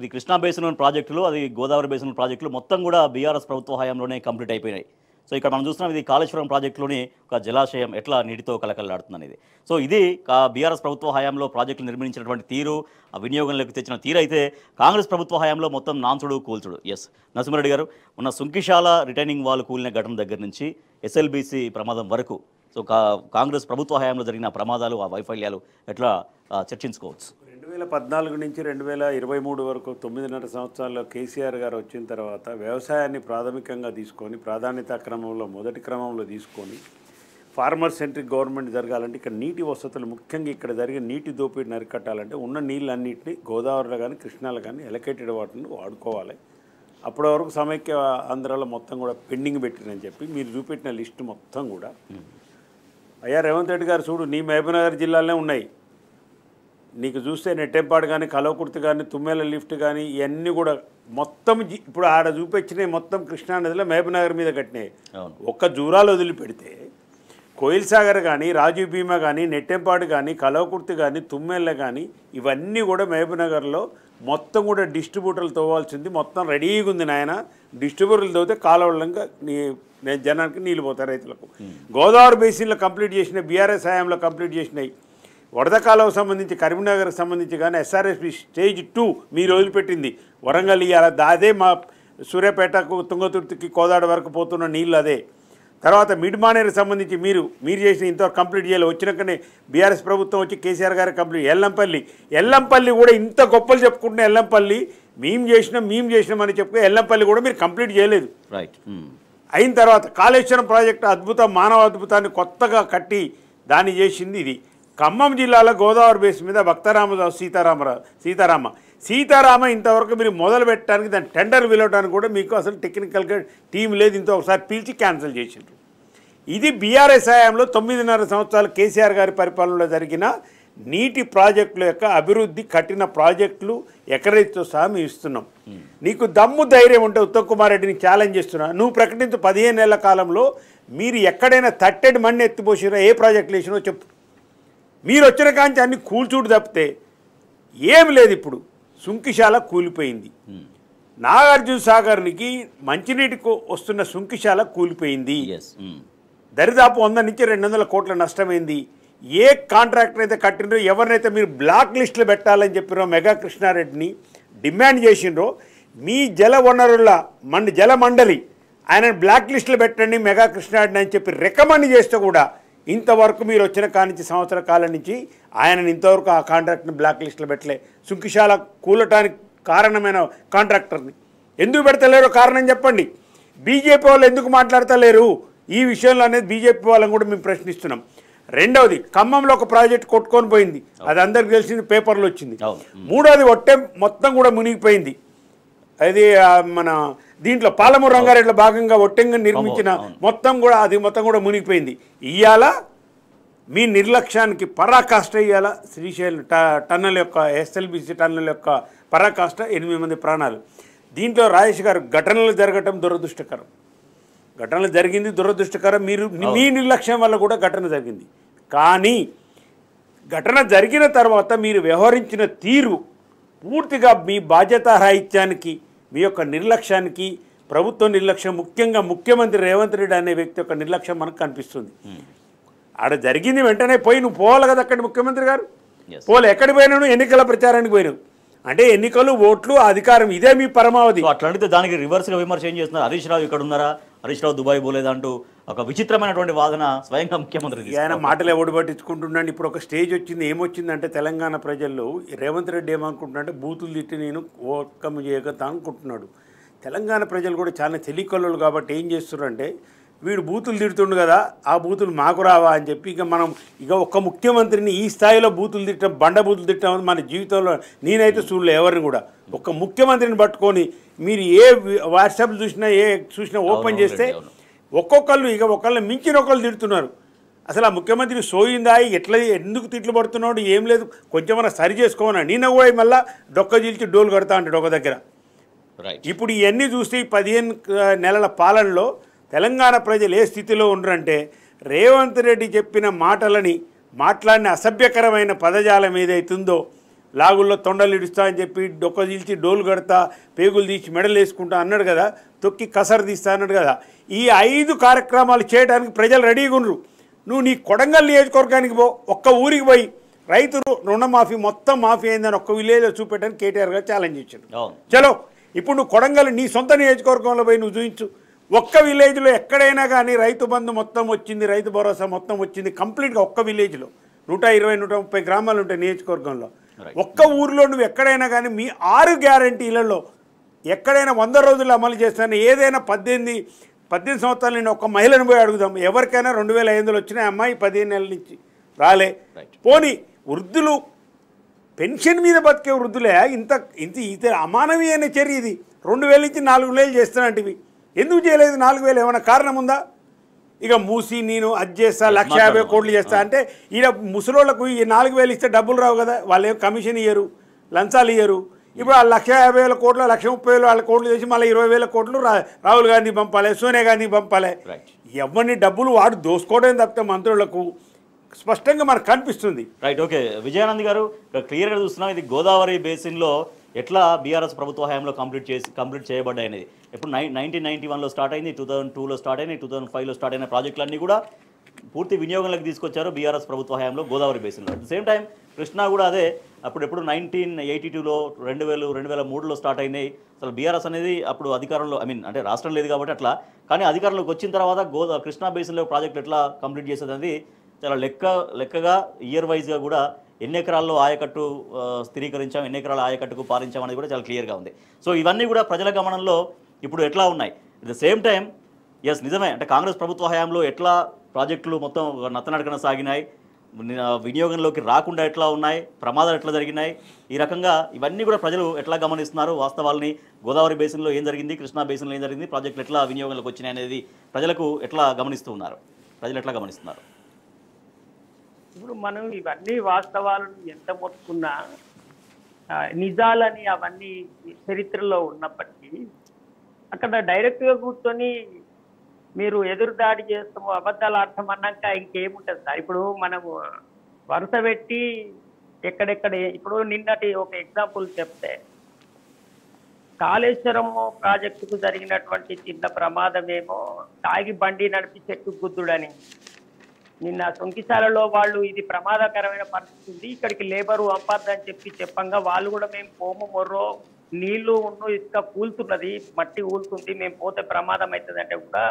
ఇది కృష్ణా బేసిన్ ప్రాజెక్టులు, అది గోదావరి బేసిన్ ప్రాజెక్టులు మొత్తం కూడా బీఆర్ఎస్ ప్రభుత్వ హయాంలోనే కంప్లీట్ అయిపోయినాయి. సో ఇక్కడ మనం చూస్తున్నాం, ఇది కాళేశ్వరం ప్రాజెక్టులోని ఒక జలాశయం ఎట్లా నీటితో కలకలలాడుతుంది అనేది. సో ఇది బీఆర్ఎస్ ప్రభుత్వ హయాంలో ప్రాజెక్టులు నిర్మించినటువంటి తీరు, ఆ వినియోగంలోకి తెచ్చిన తీరు అయితే కాంగ్రెస్ ప్రభుత్వ హయాంలో మొత్తం నాన్సుడు కూల్చుడు. నరసింహారెడ్డి గారు, ఉన్న సుంకిశాల రిటైనింగ్ వాల్ కూలిన ఘటన దగ్గర నుంచి ఎస్ఎల్బీసీ ప్రమాదం వరకు సో కాంగ్రెస్ ప్రభుత్వ హయాంలో జరిగిన ప్రమాదాలు, ఆ వైఫల్యాలు ఎట్లా చర్చించుకోవచ్చు? 2014 నుంచి 2023 వరకు 9.5 సంవత్సరాల్లో కేసీఆర్ గారు వచ్చిన తర్వాత వ్యవసాయాన్ని ప్రాథమికంగా తీసుకొని, ప్రాధాన్యతా క్రమంలో మొదటి క్రమంలో తీసుకొని ఫార్మర్ సెంట్రిక్ గవర్నమెంట్ జరగాలంటే ఇక్కడ నీటి వసతులు, ముఖ్యంగా ఇక్కడ జరిగే నీటి దోపిడీ నరికట్టాలంటే ఉన్న నీళ్ళన్నింటినీ గోదావరిలో కానీ కృష్ణాలో కానీ ఎలకేటెడ్ వాటిని వాడుకోవాలి. అప్పటి వరకు సమైక్య ఆంధ్రాలో మొత్తం కూడా పెండింగ్ పెట్టినని చెప్పి మీరు చూపెట్టిన లిస్టు మొత్తం కూడా అయ్యా రేవంత్ రెడ్డి గారు చూడు, నీ మహబూబ్నగర్ జిల్లాలోనే ఉన్నాయి. నీకు చూస్తే నెట్టెంపాడు కానీ, కలవకుర్తి కానీ, తుమ్మేల లిఫ్ట్ కానీ ఇవన్నీ కూడా మొత్తం ఇప్పుడు ఆడ చూపించినాయి మొత్తం కృష్ణానదిలో మహబూబ్నగర్ మీద కట్టినాయి. ఒక్క జూరాలు వదిలిపెడితే కోయిల్ సాగర్ కానీ, రాజీవ్ భీమా కానీ, నెట్టెంపాడు కానీ, కలవకుర్తి కానీ, తుమ్మేళ్ళ కానీ ఇవన్నీ కూడా మహబూబ్నగర్లో మొత్తం కూడా డిస్ట్రిబ్యూటర్లు తవ్వాల్సింది. మొత్తం రెడీగా ఉంది నాయన. డిస్ట్రిబ్యూటర్లు తవ్వితే కాలువలంగా జనానికి నీళ్ళు పోతాయి రైతులకు. గోదావరి బేసిన్లో కంప్లీట్ చేసినాయి, బీఆర్ఎస్ హయాంలో కంప్లీట్ చేసినాయి. వరద కాలువకు సంబంధించి కరీంనగర్కి సంబంధించి కానీ ఎస్ఆర్ఎస్పి స్టేజ్ 2 మీరు వదిలిపెట్టింది. వరంగల్ ఇవ్వాలి, అదే మా సూర్యాపేటకు, తుంగతుర్తికి, కోదాడ వరకు పోతున్న నీళ్ళు అదే. తర్వాత మిడ్ మానేరుకి సంబంధించి మీరు చేసిన ఇంతవరకు కంప్లీట్ చేయాలి. వచ్చినాకనే బీఆర్ఎస్ ప్రభుత్వం వచ్చి కేసీఆర్ గారు కంప్లీట్. ఎల్లంపల్లి కూడా ఇంత గొప్పలు చెప్పుకుంటున్న ఎల్లంపల్లి మేము చేసినామని చెప్పుకో ఎల్లంపల్లి కూడా మీరు కంప్లీట్ చేయలేదు. అయిన తర్వాత కాళేశ్వరం ప్రాజెక్టు అద్భుతం, మానవ అద్భుతాన్ని కొత్తగా కట్టి దాన్ని చేసింది ఇది. ఖమ్మం జిల్లాలో గోదావరి బేస్ మీద భక్తరామదాసు సీతారామ ఇంతవరకు మీరు మొదలు పెట్టడానికి, దాని టెండర్ పిలవడానికి కూడా మీకు అసలు టెక్నికల్గా టీం లేదు. ఇంత ఒకసారి పిలిచి క్యాన్సిల్ చేసిండ్రు. ఇది బీఆర్ఎస్ హయాంలో 9.5 సంవత్సరాలు కేసీఆర్ గారి పరిపాలనలో జరిగిన నీటి ప్రాజెక్టుల యొక్క అభివృద్ధి, కట్టిన ప్రాజెక్టులు ఎకరైతో సహా మేము ఇస్తున్నాం. నీకు దమ్ము ధైర్యం ఉంటే ఉత్తమ్ కుమార్ రెడ్డిని ఛాలెంజ్ చేస్తున్నా, నువ్వు ప్రకటించు 15 ఏళ్ల కాలంలో మీరు ఎక్కడైనా తట్టెడి మಣ್ಣి ఎత్తిపోసినా, ఏ ప్రాజెక్టులు వేసినో చెప్పు. మీరు వచ్చిన కాంచి అన్ని కూల్చూడు తప్పితే ఏమి లేదు. ఇప్పుడు సుంకిశాల కూలిపోయింది. నాగార్జున సాగర్నికి మంచినీటికి వస్తున్న సుంకిశాల కూలిపోయింది. దరిదాపు 100 నుంచి 200 కోట్ల నష్టమైంది. ఏ కాంట్రాక్టర్ అయితే కట్టినరో ఎవరినైతే మీరు బ్లాక్ లిస్టులో పెట్టాలని చెప్పినో మెగా కృష్ణారెడ్డిని డిమాండ్ చేసిండ్రో మీ జల వనరుల జల మండలి ఆయనను బ్లాక్ లిస్టులో పెట్టండి మెగా కృష్ణారెడ్డిని అని చెప్పి రికమెండ్ చేస్తే కూడా ఇంతవరకు మీరు వచ్చిన కానించి సంవత్సర కాలం నుంచి ఆయనను ఇంతవరకు ఆ కాంట్రాక్ట్ని బ్లాక్ లిస్టులో పెట్టలే. సుంకిశాల కూలటానికి కారణమైన కాంట్రాక్టర్ని ఎందుకు పెడతలేరో కారణం చెప్పండి. బీజేపీ వాళ్ళు ఎందుకు మాట్లాడతలేరు ఈ విషయంలో అనేది బీజేపీ వాళ్ళని కూడా మేము ప్రశ్నిస్తున్నాం. రెండవది, ఖమ్మంలో ఒక ప్రాజెక్ట్ కొట్టుకొని పోయింది, అది అందరికి తెలిసింది, పేపర్లో వచ్చింది. మూడవది, ఒట్టెం మొత్తం కూడా మునిగిపోయింది. అది మన దీంట్లో పాలమూరు రంగారెడ్డిలో భాగంగా ఒట్టెంగా నిర్మించిన మొత్తం కూడా మునిగిపోయింది. ఇవాళ మీ నిర్లక్ష్యానికి పరాకాష్ట ఇవ్వాల శ్రీశైలం టన్నల్ యొక్క ఎస్ఎల్బిసి టన్నల్ యొక్క పరాకాష్ట 8 మంది ప్రాణాలు. దీంట్లో రాజేష్ గారు ఘటనలు జరగటం దురదృష్టకరం, ఘటనలు జరిగింది దురదృష్టకరం. మీ నిర్లక్ష్యం వల్ల కూడా ఘటన జరిగింది. కానీ ఘటన జరిగిన తర్వాత మీరు వ్యవహరించిన తీరు పూర్తిగా మీ బాధ్యతారాహిత్యానికి, మీ యొక్క నిర్లక్ష్యానికి, ప్రభుత్వ నిర్లక్ష్యం, ముఖ్యంగా ముఖ్యమంత్రి రేవంత్ రెడ్డి అనే వ్యక్తి యొక్క నిర్లక్ష్యం మనకు కనిపిస్తుంది. ఆడ జరిగింది వెంటనే పోయి నువ్వు పోవాలి కదా అక్కడ ముఖ్యమంత్రి గారు, పోలే. ఎక్కడికి పోయినాను? ఎన్నికల ప్రచారానికి పోయినావు. అంటే ఎన్నికలు, ఓట్లు, అధికారం, ఇదే మీ పరమావధి. అట్లాంటితే దానికి రివర్స్గా విమర్శ ఏం చేస్తున్నారు? హరీష్ రావు ఇక్కడ ఉన్నారా, హరీష్ రావు దుబాయ్ పోలేదంటూ ఒక విచిత్రమైనటువంటి వాదన స్వయంగా ముఖ్యమంత్రి. ఆయన మాటలు ఎవడు పట్టించుకుంటున్నాడు? ఇప్పుడు ఒక స్టేజ్ వచ్చింది, ఏమొచ్చిందంటే తెలంగాణ ప్రజల్లో రేవంత్ రెడ్డి ఏమనుకుంటున్నాడంటే బూతులు తిట్టి నేను ఓవర్కమ్ చేయగలుగుతా అనుకుంటున్నాడు. తెలంగాణ ప్రజలు కూడా చాలా తెలియకళ్ళు కాబట్టి ఏం చేస్తున్నారంటే వీడు బూతులు తిడుతుండు కదా, ఆ బూతులు మాకు రావా అని చెప్పి ఇక ఒక్క ముఖ్యమంత్రిని ఈ స్థాయిలో బూతులు తిట్టడం, బండ బూతులు తిట్టడం మన జీవితంలో నేనైతే చూడలే ఎవరిని కూడా. ఒక్క ముఖ్యమంత్రిని పట్టుకొని మీరు ఏ వాట్సాప్ చూసినా ఓపెన్ చేస్తే ఒక్కొక్కళ్ళు ఒకళ్ళని మించిన ఒకళ్ళు తిడుతున్నారు. అసలు ఆ ముఖ్యమంత్రి సోయిందా, ఎందుకు తిట్లు పడుతున్నాడు, ఏం లేదు, కొంచెమన్నా సరి చేసుకోమన్నా. నిన్న కూడా మళ్ళీ డొక్క చీల్చి డోలు కడతా అంటాడు ఒక దగ్గర. ఇప్పుడు ఇవన్నీ చూస్తే ఈ 15 నెలల పాలనలో తెలంగాణ ప్రజలు ఏ స్థితిలో ఉండరంటే రేవంత్ రెడ్డి చెప్పిన మాట్లాడిన అసభ్యకరమైన పదజాలం ఏదైతుందో, లాగుల్లో తొండలు ఇడుస్తా అని చెప్పి డొక్క చీల్చి డోలు కడతా, పేగులు తీసి మెడలు వేసుకుంటా అన్నాడు కదా, తొక్కి కసరు తీస్తా అన్నాడు కదా. ఈ 5 కార్యక్రమాలు చేయడానికి ప్రజలు రెడీగా ఉండరు. నువ్వు నీ కొడంగల్ నియోజకవర్గానికి ఒక్క ఊరికి పోయి రైతు రుణమాఫీ మొత్తం మాఫీ అయిందని ఒక్క విలేజ్లో చూపెట్టడానికి కేటీఆర్ గారు ఛాలెంజ్ ఇచ్చాడు. చలో ఇప్పుడు నువ్వు కొడంగల్ నీ సొంత నియోజకవర్గంలో పోయి నువ్వు చూపించు. ఒక్క విలేజ్లో ఎక్కడైనా కానీ రైతు బంధు మొత్తం వచ్చింది, రైతు భరోసా మొత్తం వచ్చింది కంప్లీట్గా. ఒక్క విలేజ్లో 120-130 గ్రామాలు ఉంటాయి నియోజకవర్గంలో. ఒక్క ఊరిలో నువ్వు ఎక్కడైనా కానీ మీ 6 గ్యారంటీలలో ఎక్కడైనా 100 రోజులు అమలు చేస్తాను. ఏదైనా 18 సంవత్సరాల నుండి ఒక మహిళను పోయి అడుగుదాం, ఎవరికైనా 2500 వచ్చినాయి అమ్మాయి 15 నెలల నుంచి రాలే. పోనీ వృద్ధులు పెన్షన్ మీద బతికే వృద్ధులే ఇంత అమానవీయమైన చర్య ఇది. 2000 నుంచి 4000 చేస్తున్నట్టువి ఎందుకు చేయలేదు? 4000 ఏమైనా కారణం ఉందా? ఇక మూసి నేను అది చేస్తా 1,50,000 కోట్లు చేస్తా అంటే ఈయన ముసలోళ్లకు ఈ 4000 ఇస్తే డబ్బులు రావు కదా, వాళ్ళు ఏం కమిషన్ ఇయ్యరు, లంచాలు ఇయ్యరు. ఇప్పుడు ఆ 1,50,000 కోట్లు 1,30,000 వాళ్ళ కోట్లు చేసి మళ్ళీ 20,000 కోట్లు రాహుల్ గాంధీ పంపాలి, సోనియా గాంధీ పంపాలి. ఎవరిని డబ్బులు వాడు దోసుకోవడం తప్పితే మంత్రులకు స్పష్టంగా మనకు కనిపిస్తుంది. Right, okay. విజయానంద్ గారు క్లియర్గా చూస్తున్నాం, ఇది గోదావరి బేసిన్లో ఎట్లా బీఆర్ఎస్ ప్రభుత్వ హయాంలో కంప్లీట్ చేయబడ్డాయి అనేది. ఇప్పుడు 1991లో స్టార్ట్ అయింది, 2002లో స్టార్ట్ అయినాయి, 2005లో స్టార్ట్ అయిన ప్రాజెక్టులన్నీ కూడా పూర్తి వినియోగంలోకి తీసుకొచ్చారు బీఆర్ఎస్ ప్రభుత్వ హయాంలో గోదావరి బేసిన్లో. At the same time Krishna కూడా అదే. అప్పుడు 1982లో 2003లో స్టార్ట్ అయినాయి. అసలు బీఆర్ఎస్ అనేది అప్పుడు అధికారంలో అంటే రాష్ట్రం లేదు కాబట్టి అట్లా, కానీ అధికారంలోకి వచ్చిన తర్వాత కృష్ణా బేసిన్లో ప్రాజెక్ట్ ఎట్లా కంప్లీట్ చేసేది అనేది చాలా లెక్కగా ఇయర్ వైజ్గా కూడా ఎన్ని ఎకరాల్లో ఆయకట్టు స్థిరీకరించాం, ఎన్ని ఎకరాల ఆయకట్టుకు పారించాం అనేది కూడా చాలా క్లియర్గా ఉంది. సో ఇవన్నీ కూడా ప్రజల గమనంలో ఇప్పుడు ఎట్లా ఉన్నాయి. At the same time yes నిజమే, అంటే కాంగ్రెస్ ప్రభుత్వ హయాంలో ఎట్లా ప్రాజెక్టులు మొత్తం నత్తనడకన సాగినాయి, వినియోగంలోకి రాకుండా ఎట్లా ఉన్నాయి, ప్రమాదాలు ఎట్లా జరిగినాయి, ఈ రకంగా ఇవన్నీ కూడా ప్రజలు ఎట్లా గమనిస్తున్నారు, వాస్తవాలని గోదావరి బేసిన్లో ఏం జరిగింది, కృష్ణా బేసిన్లో ఏం జరిగింది, ప్రాజెక్టులు ఎట్లా వినియోగంలోకి వచ్చినాయి అనేది ప్రజలు ఎట్లా గమనిస్తున్నారు. ఇప్పుడు మనం ఇవన్నీ వాస్తవాలను ఎంత మొత్తుకున్నా నిజాలని అవన్నీ చరిత్రలో ఉన్నప్పటికీ అక్కడ డైరెక్ట్గా కూర్చొని మీరు ఎదురు దాడి చేస్తాము, అబద్ధాలు అర్థం అన్నాక ఇంకేముంటుంది సార్? ఇప్పుడు మనము వరుస పెట్టి ఎక్కడెక్కడ ఇప్పుడు నిన్నటి ఒక ఎగ్జాంపుల్ చెప్తే కాళేశ్వరం ప్రాజెక్టుకు జరిగినటువంటి చిన్న ప్రమాదమేమో తాగి బండి నడిపి చెట్టు గుద్దుడని, నిన్న సొంకిశాలలో వాళ్ళు ఇది ప్రమాదకరమైన పరిస్థితి ఉంది, ఇక్కడికి లేబరు పంపద్దని చెప్పంగా వాళ్ళు కూడా మేము పోము మొర్రో నీళ్లు ఇసుక కూలుతున్నది, మట్టి ఊలుతుంది, మేము పోతే ప్రమాదం అవుతుంది అంటే కూడా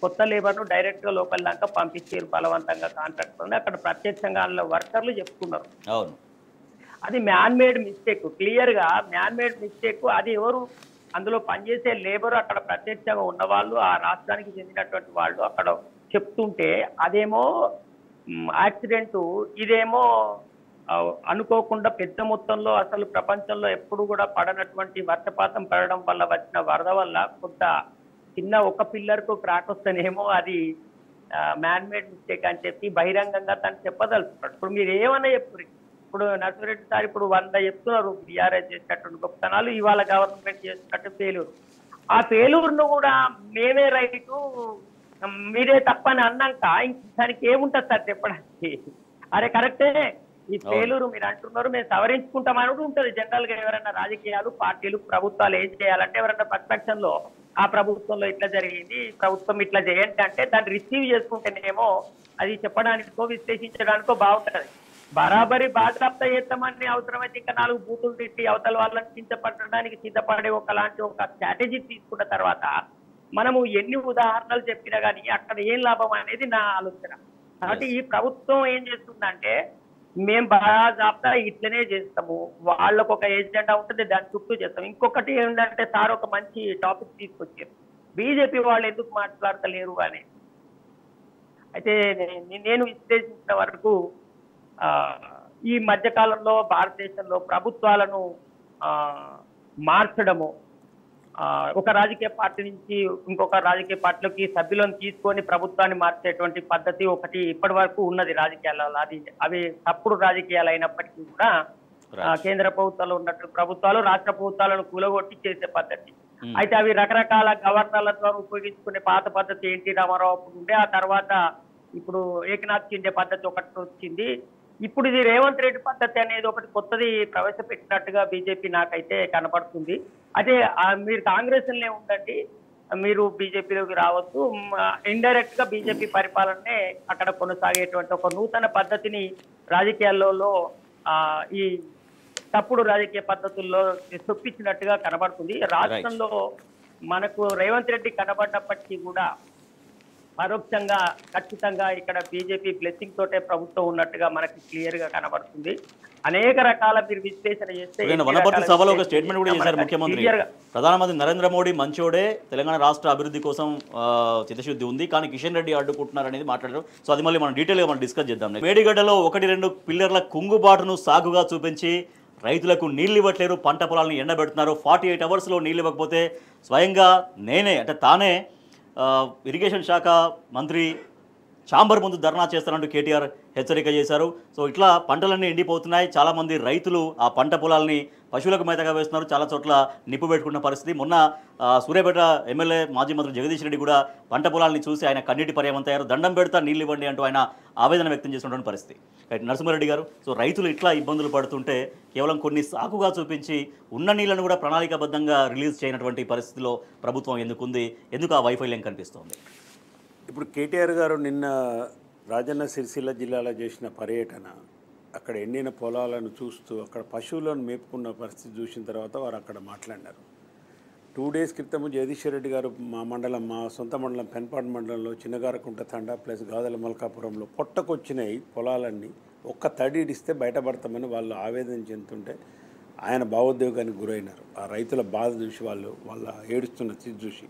కొత్త లేబర్ను డైరెక్ట్ గా లోకల్ దాకా పంపించారు బలవంతంగా కాంట్రాక్టర్. అక్కడ ప్రత్యక్షంగా వర్కర్లు చెప్పుకున్నారు. అవును, అది మ్యాన్ మేడ్ మిస్టేక్, క్లియర్ గా మ్యాన్ మేడ్ మిస్టేక్. అది ఎవరు అందులో పనిచేసే లేబర్ అక్కడ ప్రత్యక్షంగా ఉన్నవాళ్ళు, ఆ రాష్ట్రానికి చెందినటువంటి వాళ్ళు అక్కడ చెప్తుంటే అదేమో యాక్సిడెంట్, ఇదేమో అనుకోకుండా పెద్ద మొత్తంలో అసలు ప్రపంచంలో ఎప్పుడు కూడా పడనటువంటి వర్షపాతం పడడం వల్ల వచ్చిన వరద వల్ల కొంత చిన్న ఒక పిల్లర్కు క్రాక్ వస్తేనేమో అది మ్యాన్ మేడ్ మిస్టేక్ అని చెప్పి బహిరంగంగా తను చెప్పదలుచుకున్నాడు. ఇప్పుడు మీరు ఏమన్నా చెప్పురు, ఇప్పుడు నర్సిరెడ్డి సార్ ఇప్పుడు 100 చెప్తున్నారు బీఆర్ఎస్ చేసినటువంటి గొప్పతనాలు, ఇవాళ గవర్నమెంట్ చేసినట్టు ఫెయిల్యూర్. ఆ ఫెయిల్యూర్ను కూడా మేమే రైతు మీరే తప్పని అన్నాక దానికి ఏముంటుంది సార్ చెప్పడానికి? అరే కరెక్టే, ఈ ఫెయిల్యూర్ మీరు అంటున్నారు, మేము సవరించుకుంటామని కూడా ఉంటుంది. జనరల్ గా ఎవరైనా రాజకీయాలు పార్టీలు ప్రభుత్వాలు ఏం చేయాలంటే ఎవరైనా ప్రతిపక్షంలో ఆ ప్రభుత్వంలో ఇట్లా జరిగింది, ప్రభుత్వం ఇట్లా చేయండి అంటే దాన్ని రిసీవ్ చేసుకుంటేనేమో అది చెప్పడానికో విశ్లేషించడానికో బాగుంటుంది. బరాబరి బాధ్యత చేస్తామని అవసరమైతే ఇంకా 4 బూతులు తిట్టి అవతల వాళ్ళని చింతపడడానికి సిద్ధపడే ఒకలాంటి ఒక స్ట్రాటజీ తీసుకున్న తర్వాత మనము ఎన్ని ఉదాహరణలు చెప్పినా కానీ అక్కడ ఏం లాభం అనేది నా ఆలోచన. కాబట్టి ఈ ప్రభుత్వం ఏం చేస్తుందంటే మేము బాగా ఇట్లనే చేస్తాము, వాళ్ళకు ఒక ఎజెండా ఉంటుంది, దాని చుట్టూ చేస్తాం. ఇంకొకటి ఏంటంటే సార్ ఒక మంచి టాపిక్ తీసుకొచ్చారు, బీజేపీ వాళ్ళు ఎందుకు మాట్లాడతలేరు అని. అయితే నేను విశ్లేషించిన వరకు ఈ మధ్యకాలంలో భారతదేశంలో ప్రభుత్వాలను మార్చడము, ఒక రాజకీయ పార్టీ నుంచి ఇంకొక రాజకీయ పార్టీలోకి సభ్యులను తీసుకొని ప్రభుత్వాన్ని మార్చేటువంటి పద్ధతి ఒకటి ఇప్పటి వరకు ఉన్నది రాజకీయాలలో. అవి తప్పుడు రాజకీయాలు అయినప్పటికీ కూడా కేంద్ర ప్రభుత్వాలు ఉన్నట్టు ప్రభుత్వాలు రాష్ట్ర ప్రభుత్వాలను కూలగొట్టి చేసే పద్ధతి. అయితే అవి రకరకాల గవర్నర్ల ద్వారా ఉపయోగించుకునే పాత పద్ధతి ఎన్టీ రామారావు అప్పుడు ఉండే, ఆ తర్వాత ఇప్పుడు ఏకనాథ్ షిండే పద్ధతి ఒకటి వచ్చింది. ఇప్పుడు ఇది రేవంత్ రెడ్డి పద్ధతి అనేది ఒకటి కొత్తది ప్రవేశపెట్టినట్టుగా బీజేపీ నాకైతే కనపడుతుంది. అదే మీరు కాంగ్రెస్లే ఉండండి, మీరు బీజేపీలోకి రావచ్చు, ఇండైరెక్ట్ గా బీజేపీ పరిపాలనే అక్కడ కొనసాగేటువంటి ఒక నూతన పద్ధతిని రాజకీయాల్లో ఈ తప్పుడు రాజకీయ పద్ధతుల్లో చొప్పించినట్టుగా కనబడుతుంది. రాష్ట్రంలో మనకు రేవంత్ రెడ్డి కనబడ్డప్పటికీ కూడా పరోక్షంగా ఖచ్చితంగా ఇక్కడ బీజేపీ బ్లెస్సింగ్ తోటే ప్రభుత్వం ఉన్నట్టుగా మనకి క్లియర్ గా కనబడుతుంది. అనేక రకాల మీరు విశ్లేషణ చేస్తే వనపర్తి సభలో ఒక స్టేట్మెంట్ కూడా చేశారు ముఖ్యమంత్రి. ప్రధానమంత్రి నరేంద్ర మోడీ మంచోడే, తెలంగాణ రాష్ట్ర అభివృద్ధి కోసం చిత్తశుద్ధి ఉంది, కానీ కిషన్ రెడ్డి అడ్డుకుంటున్నారు అనేది మాట్లాడారు. సో అది మళ్ళీ మనం డీటెయిల్గా మనం డిస్కస్ చేద్దాం. మేడిగడ్డలో 1-2 పిల్లర్ల కుంగుబాటును సాగుగా చూపించి రైతులకు నీళ్ళు ఇవ్వట్లేరు, పంట పొలాలను ఎండబెడుతున్నారు. 48 అవర్స్లో నీళ్ళు ఇవ్వకపోతే స్వయంగా తానే ఇరిగేషన్ శాఖ మంత్రి ఛాంబర్ ముందు ధర్నా చేస్తారంటూ కేటీఆర్ హెచ్చరిక చేశారు. సో ఇట్లా పంటలన్నీ ఎండిపోతున్నాయి. చాలామంది రైతులు ఆ పంట పొలాల్ని పశువులకు మేతగా వేస్తున్నారు, చాలా చోట్ల నిప్పు పెట్టుకున్న పరిస్థితి. మొన్న సూర్యాపేట ఎమ్మెల్యే మాజీ మంత్రి జగదీష్ రెడ్డి కూడా పంట పొలాల్ని చూసి ఆయన కన్నీటి పర్యవంతయ్యారు. దండం పెడతా నీళ్ళు ఇవ్వండి అంటూ ఆయన ఆవేదన వ్యక్తం చేసినటువంటి పరిస్థితి. నరసింహారెడ్డి గారు, సో రైతులు ఇట్లా ఇబ్బందులు పడుతుంటే కేవలం కొన్ని సాకుగా చూపించి ఉన్న నీళ్లను కూడా ప్రణాళికాబద్ధంగా రిలీజ్ చేయనటువంటి పరిస్థితిలో ప్రభుత్వం ఎందుకుంది, ఎందుకు ఆ వైఫల్యం కనిపిస్తోంది? ఇప్పుడు కేటీఆర్ గారు నిన్న రాజన్న సిరిసిల్ల జిల్లాలో చేసిన పర్యటన, అక్కడ ఎండిన పొలాలను చూస్తూ అక్కడ పశువులను మేపుకున్న పరిస్థితి చూసిన తర్వాత వారు అక్కడ మాట్లాడినారు. 2 డేస్ క్రితము జగదీశ్వర్ రెడ్డి గారు మా సొంత మండలం పెన్పాడు మండలంలో చిన్నగారకుంట తండా ప్లస్ గాదల మల్కాపురంలో పొట్టకొచ్చినాయి పొలాలన్నీ, ఒక్క తడి ఇడిస్తే బయటపడతామని వాళ్ళు ఆవేదన చెందుతుంటే ఆయన భావోద్వేగానికి గురైనారు. ఆ రైతుల బాధ చూసి వాళ్ళ ఏడుస్తున్న స్థితి చూసి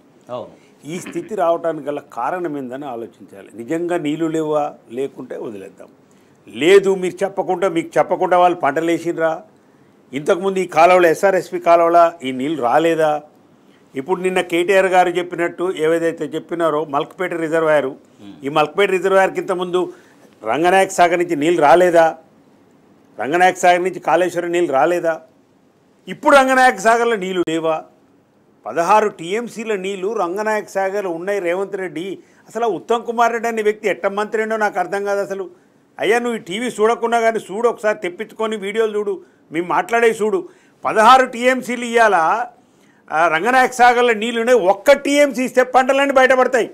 ఈ స్థితి రావడానికి గల కారణం ఏందని ఆలోచించాలి. నిజంగా నీళ్లు లేవా, లేకుంటే వదిలేద్దాం. లేదు మీకు చెప్పకుండా వాళ్ళు పంటలు వేసినరా, ఇంతకుముందు ఈ కాలువలో ఎస్ఆర్ఎస్పి కాలువలో ఈ నీళ్ళు రాలేదా? ఇప్పుడు నిన్న కేటీఆర్ గారు చెప్పినట్టు ఏదైతే చెప్పినారో మల్క్పేట రిజర్వాయరు, ఈ మల్క్పేట రిజర్వాయర్కి ఇంతకుముందు రంగనాయక సాగర్ నుంచి నీళ్ళు రాలేదా? రంగనాయక సాగర్ నుంచి కాళేశ్వరం నీళ్ళు రాలేదా? ఇప్పుడు రంగనాయక సాగర్లో నీళ్లు లేవా? 16 టీఎంసీల నీళ్లు రంగనాయక సాగర్లో ఉన్నాయి. రేవంత్ రెడ్డి అసలు ఉత్తమ్ కుమార్ రెడ్డి అనే వ్యక్తి ఎట్ట మంత్రి ఏంటో నాకు అర్థం కాదు. అసలు అయ్యా నువ్వు ఈ టీవీ చూడకుండా కానీ చూడు, ఒకసారి తెప్పించుకొని వీడియోలు చూడు, మేము మాట్లాడే చూడు. 16 టీఎంసీలు ఇవ్వాలా రంగనాయక సాగర్లో నీళ్ళు ఉన్నాయి. ఒక్క టీఎంసీ ఇస్తే పంటలన్నీ బయటపడతాయి.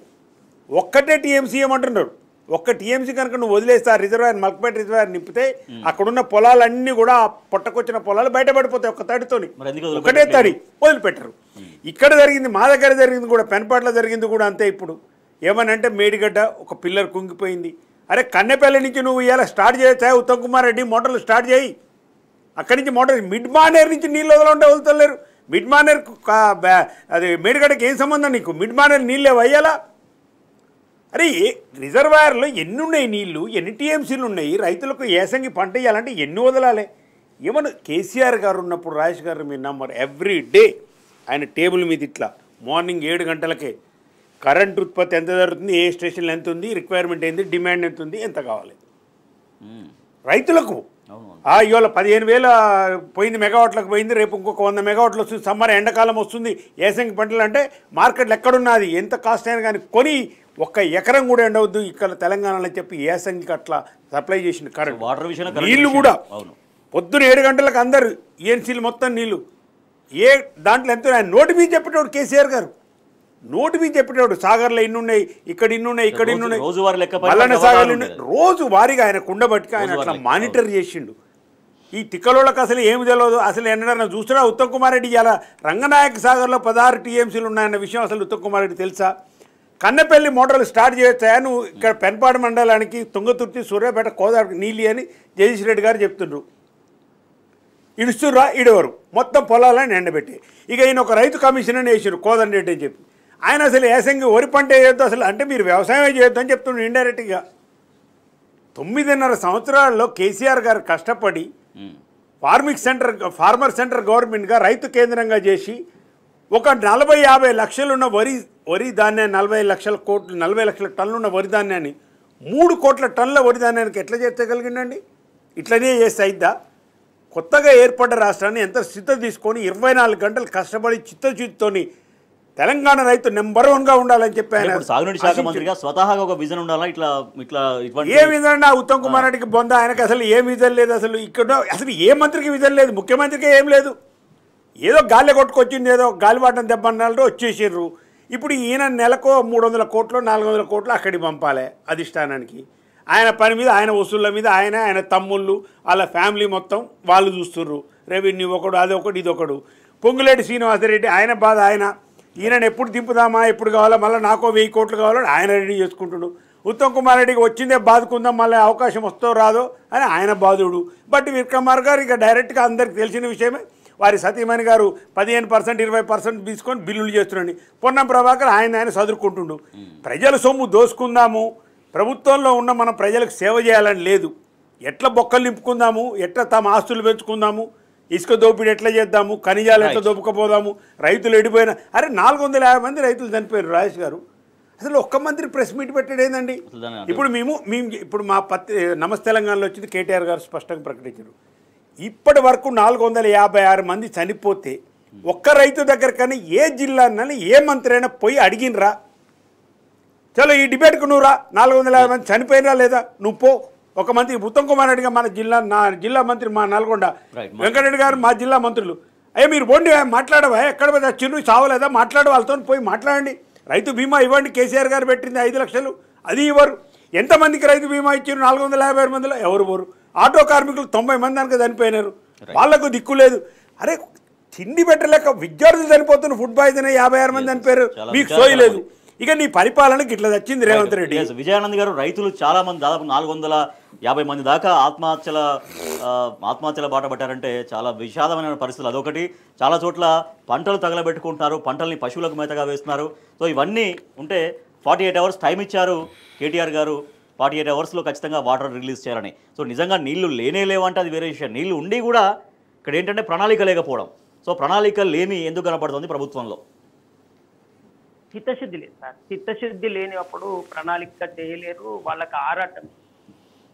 ఒక్కటే టీఎంసీ ఇవ్వమంటున్నారు. ఒక్క టీఎంసీ కనుక నువ్వు వదిలేస్తే ఆ రిజర్వాయర్ మల్కపేట రిజర్వాయర్ నింపితే అక్కడున్న పొలాలన్నీ కూడా పొట్టకొచ్చిన పొలాలు బయటపడిపోతాయి ఒక్క తడితోని. ఒకటే తడి వదిలిపెట్టరు. ఇక్కడ జరిగింది, మా దగ్గర జరిగింది కూడా, పెనపాట్లో జరిగింది కూడా అంతే. ఇప్పుడు ఏమనంటే మేడిగడ్డ ఒక పిల్లర్ కుంగిపోయింది. అరే కన్నెపల్లి నుంచి నువ్వు ఇలా స్టార్ట్ చేయొచ్చా? ఉత్తమ్ కుమార్ రెడ్డి మోటార్లు స్టార్ట్ చేయి. అక్కడి నుంచి మోటార్ మిడ్ మానేర్ నుంచి నీళ్ళు వదలంటే వదులుతలేరు. మిడ్ మానేర్ అది మేడిగడ్డకి ఏం సంబంధం నీకు? మిడ్ మానేర్ నీళ్ళే వయ్యాలా? అరే రిజర్వాయర్లో ఎన్ని ఉన్నాయి నీళ్లు, ఎన్ని టీఎంసీలు ఉన్నాయి? రైతులకు ఏసంగి పంట ఇవ్వాలంటే ఎన్ని వదలాలి? ఏమన్నా కేసీఆర్ గారు ఉన్నప్పుడు రాజేష్ గారు మీరు నమ్మరు, ఎవ్రీ డే ఆయన టేబుల్ మీద ఇట్లా మార్నింగ్ 7 గంటలకే కరెంట్ ఉత్పత్తి ఎంత జరుగుతుంది, ఏ స్టేషన్లో ఎంత ఉంది, రిక్వైర్మెంట్ ఏంది, డిమాండ్ ఎంత ఉంది, ఎంత కావాలి రైతులకు. ఇవాళ 15,000 పోయింది, మెగావాట్లకు పోయింది, రేపు ఇంకొక 100 మెగావాట్లు వస్తుంది, సమ్మర్ ఎండాకాలం వస్తుంది, ఏసంగి పంటలు అంటే మార్కెట్లు ఎక్కడున్నది, ఎంత కాస్ట్ అయినా కానీ కొని ఒక్క ఎకరం కూడా ఎండవద్దు ఇక్కడ తెలంగాణలో చెప్పి ఏసంగికి అట్లా సప్లై చేసిన కరెంట్. వాటర్ విషయం నీళ్లు కూడా పొద్దున 7 గంటలకు అందరు ఈఎన్సీలు మొత్తం నీళ్లు ఏ దాంట్లో ఎంతో ఆయన నోటి మీద చెప్పేటోడు కేసీఆర్ గారు. నోటి మీద చెప్పేటోడు సాగర్లో ఇన్ని ఉన్నాయి, ఇక్కడ ఇన్ని ఉన్నాయి, ఇక్కడ ఇన్ని ఉన్నాయి, మల్లన్న సాగర్లు ఉన్నాయి. రోజు వారీగా ఆయన కుండబట్టికి ఆయన అట్లా మానిటర్ చేసిండు. ఈ తిక్కలోళ్ళకి అసలు ఏమి తెలియదు. అసలు ఎన్నడన్నా చూసినా ఉత్తమ్ కుమార్ రెడ్డి ఇలా రంగనాయక సాగర్లో 16 టీఎంసీలు ఉన్నాయన్న విషయం అసలు ఉత్తమ్ కుమార్ రెడ్డి తెలుసా? కన్నెపల్లి మోటార్లు స్టార్ట్ చేయొచ్చా నువ్వు ఇక్కడ పెన్పాడు మండలానికి తుంగతుర్తి సూర్యాపేట కోదాడికి నీళ్ళు అని జగదీష్ రెడ్డి గారు చెప్తుండ్రు. ఇడుస్తుర్రా ఇడవరు మొత్తం పొలాలని ఎండబెట్టి. ఇక ఈయన ఒక రైతు కమిషన్ అని వేసారు కోదండ రెడ్డి అని చెప్పి. ఆయన అసలు ఏసంగి వరి పంట వేయొద్దు అసలు అంటే మీరు వ్యవసాయమే చేయొద్దు అని చెప్తుండ్రు ఇండైరెక్ట్గా. 9.5 సంవత్సరాల్లో కేసీఆర్ గారు కష్టపడి ఫార్మర్ సెంటర్ గవర్నమెంట్గా రైతు కేంద్రంగా చేసి ఒక 40-50 లక్షలున్న వరి ధాన్యాన్ని 40 లక్షల టన్నులున్న వరి ధాన్యాన్ని 3 కోట్ల టన్నుల వరి ధాన్యానికి ఎట్లా చేర్చగలిగిండండి? ఇట్లనే చేస్తే అయిద్దా? కొత్తగా ఏర్పడ్డ రాష్ట్రాన్ని ఎంత స్థితి తీసుకొని 24 గంటలు కష్టపడి చిత్తశుద్ధితోని తెలంగాణ రైతు నెంబర్ 1గా ఉండాలని చెప్పి ఆయన సాగునీటి శాఖ మంత్రిగా స్వతహాగా ఒక విజన్ ఉండాలా. ఏ విజన్? ఉత్తమ్ కుమార్ రెడ్డికి బొంద, ఆయనకి అసలు ఏం విజన్ లేదు. అసలు ఇక్కడ అసలు ఏ మంత్రికి విజన్ లేదు, ముఖ్యమంత్రికి ఏం లేదు. ఏదో గాలి కొట్టుకొచ్చింది, ఏదో గాలివాటం దెబ్బన్నాళ్ళు వచ్చేసారు. ఇప్పుడు ఈయన నెలకు 300 కోట్లు 400 కోట్లు అక్కడికి పంపాలి అధిష్టానానికి. ఆయన పని మీద, ఆయన వసూళ్ళ మీద ఆయన తమ్ముళ్ళు వాళ్ళ ఫ్యామిలీ మొత్తం వాళ్ళు చూస్తుర్రు. రెవెన్యూ ఒకడు, అదొకటి ఇదొకడు. పొంగులేటి శ్రీనివాసరెడ్డి ఆయన బాధ ఆయన. ఈయనను ఎప్పుడు దింపుదామా, ఎప్పుడు కావాలా, మళ్ళీ నాకో 1000 కోట్లు కావాలని ఆయన రెడీ చేసుకుంటుడు. ఉత్తమ్ కుమార్ రెడ్డికి వచ్చిందే బాదుకుందాం, మళ్ళీ అవకాశం వస్తో రాదో అని ఆయన బాధుడు. బట్ విక్రమార్ గారు ఇక డైరెక్ట్గా అందరికి తెలిసిన విషయమే. వారి సతీమణి గారు 15% 20% తీసుకొని బిల్లులు చేస్తున్నాడు. పొన్నం ప్రభాకర్ ఆయన చదువుకుంటుండు. ప్రజల సొమ్ము దోసుకుందాము, ప్రభుత్వంలో ఉన్న మనం ప్రజలకు సేవ చేయాలని లేదు. ఎట్లా బొక్కలు నింపుకుందాము, ఎట్లా తమ ఆస్తులు పెంచుకుందాము, ఇసుక దోపిడీ ఎట్లా చేద్దాము, ఖనిజాలు ఎట్లా దోపుకపోదాము, రైతులు ఎడిపోయినా. అరే 450 మంది రైతులు చనిపోయారు రాజేష్ గారు. అసలు ఒక్క మంత్రి ప్రెస్ మీట్ పెట్టాడు ఏందండి? ఇప్పుడు మేము ఇప్పుడు మా నమస్తే తెలంగాణలో వచ్చింది కేటీఆర్ గారు స్పష్టంగా ప్రకటించారు. ఇప్పటి వరకు 456 మంది చనిపోతే ఒక్క రైతు దగ్గర కానీ ఏ జిల్లాని ఏ మంత్రి అయినా పోయి అడిగినరా? చలో ఈ డిబేట్కు నువ్వు రా, 450 మంది చనిపోయినరా లేదా, నువ్వు పో. ఒక మంత్రి ఉత్తమ్ కుమార్ రెడ్డిగా నా జిల్లా మంత్రి మా నల్గొండ వెంకటరెడ్డి గారు మా జిల్లా మంత్రులు, అయ్యా మీరు పోండి మాట్లాడవా, ఎక్కడ పోతే చిన్న చావలేదా, మాట్లాడు వాళ్ళతో పోయి మాట్లాడండి. రైతు బీమా ఇవ్వండి, కేసీఆర్ గారు పెట్టింది 5 లక్షలు, అది ఇవ్వరు. ఎంతమందికి రైతు బీమా ఇచ్చారు? 456 మందిలో ఎవరు పోరు. ఆటో కార్మికులు 90 మంది దానికి చనిపోయినారు, వాళ్లకు దిక్కు లేదు. అరే తిండి పెట్టలేక విద్యార్థులు చనిపోతున్న ఫుడ్ పాయిజన్ 56 మంది చనిపోయారు, మీకు సోయలేదు. ఇక నీ పరిపాలనకి ఇట్లా వచ్చింది రేవంత్ రెడ్డి. విజయానంద్ గారు, రైతులు చాలా మంది దాదాపు 450 మంది దాకా ఆత్మహత్యల బాట పట్టారంటే చాలా విషాదమైన పరిస్థితులు. అదొకటి, చాలా చోట్ల పంటలు తగలబెట్టుకుంటున్నారు, పంటల్ని పశువులకు మేతగా వేస్తున్నారు. సో ఇవన్నీ ఉంటే 48 అవర్స్ టైం ఇచ్చారు కేటీఆర్ గారు, 48 అవర్స్లో ఖచ్చితంగా వాటర్ రిలీజ్ చేయాలని. సో నిజంగా నీళ్లు లేనే లేవంటే అది వేరే విషయం. నీళ్లు ఉండి కూడా ఇక్కడ ఏంటంటే ప్రణాళిక లేకపోవడం. సో ప్రణాళిక లేని ఎందుకు కనపడుతుంది ప్రభుత్వంలో? చిత్తశుద్ధి లేదు సార్. చిత్తశుద్ధి లేనిప్పుడు ప్రణాళిక చేయలేరు, వాళ్ళకి ఆరాటం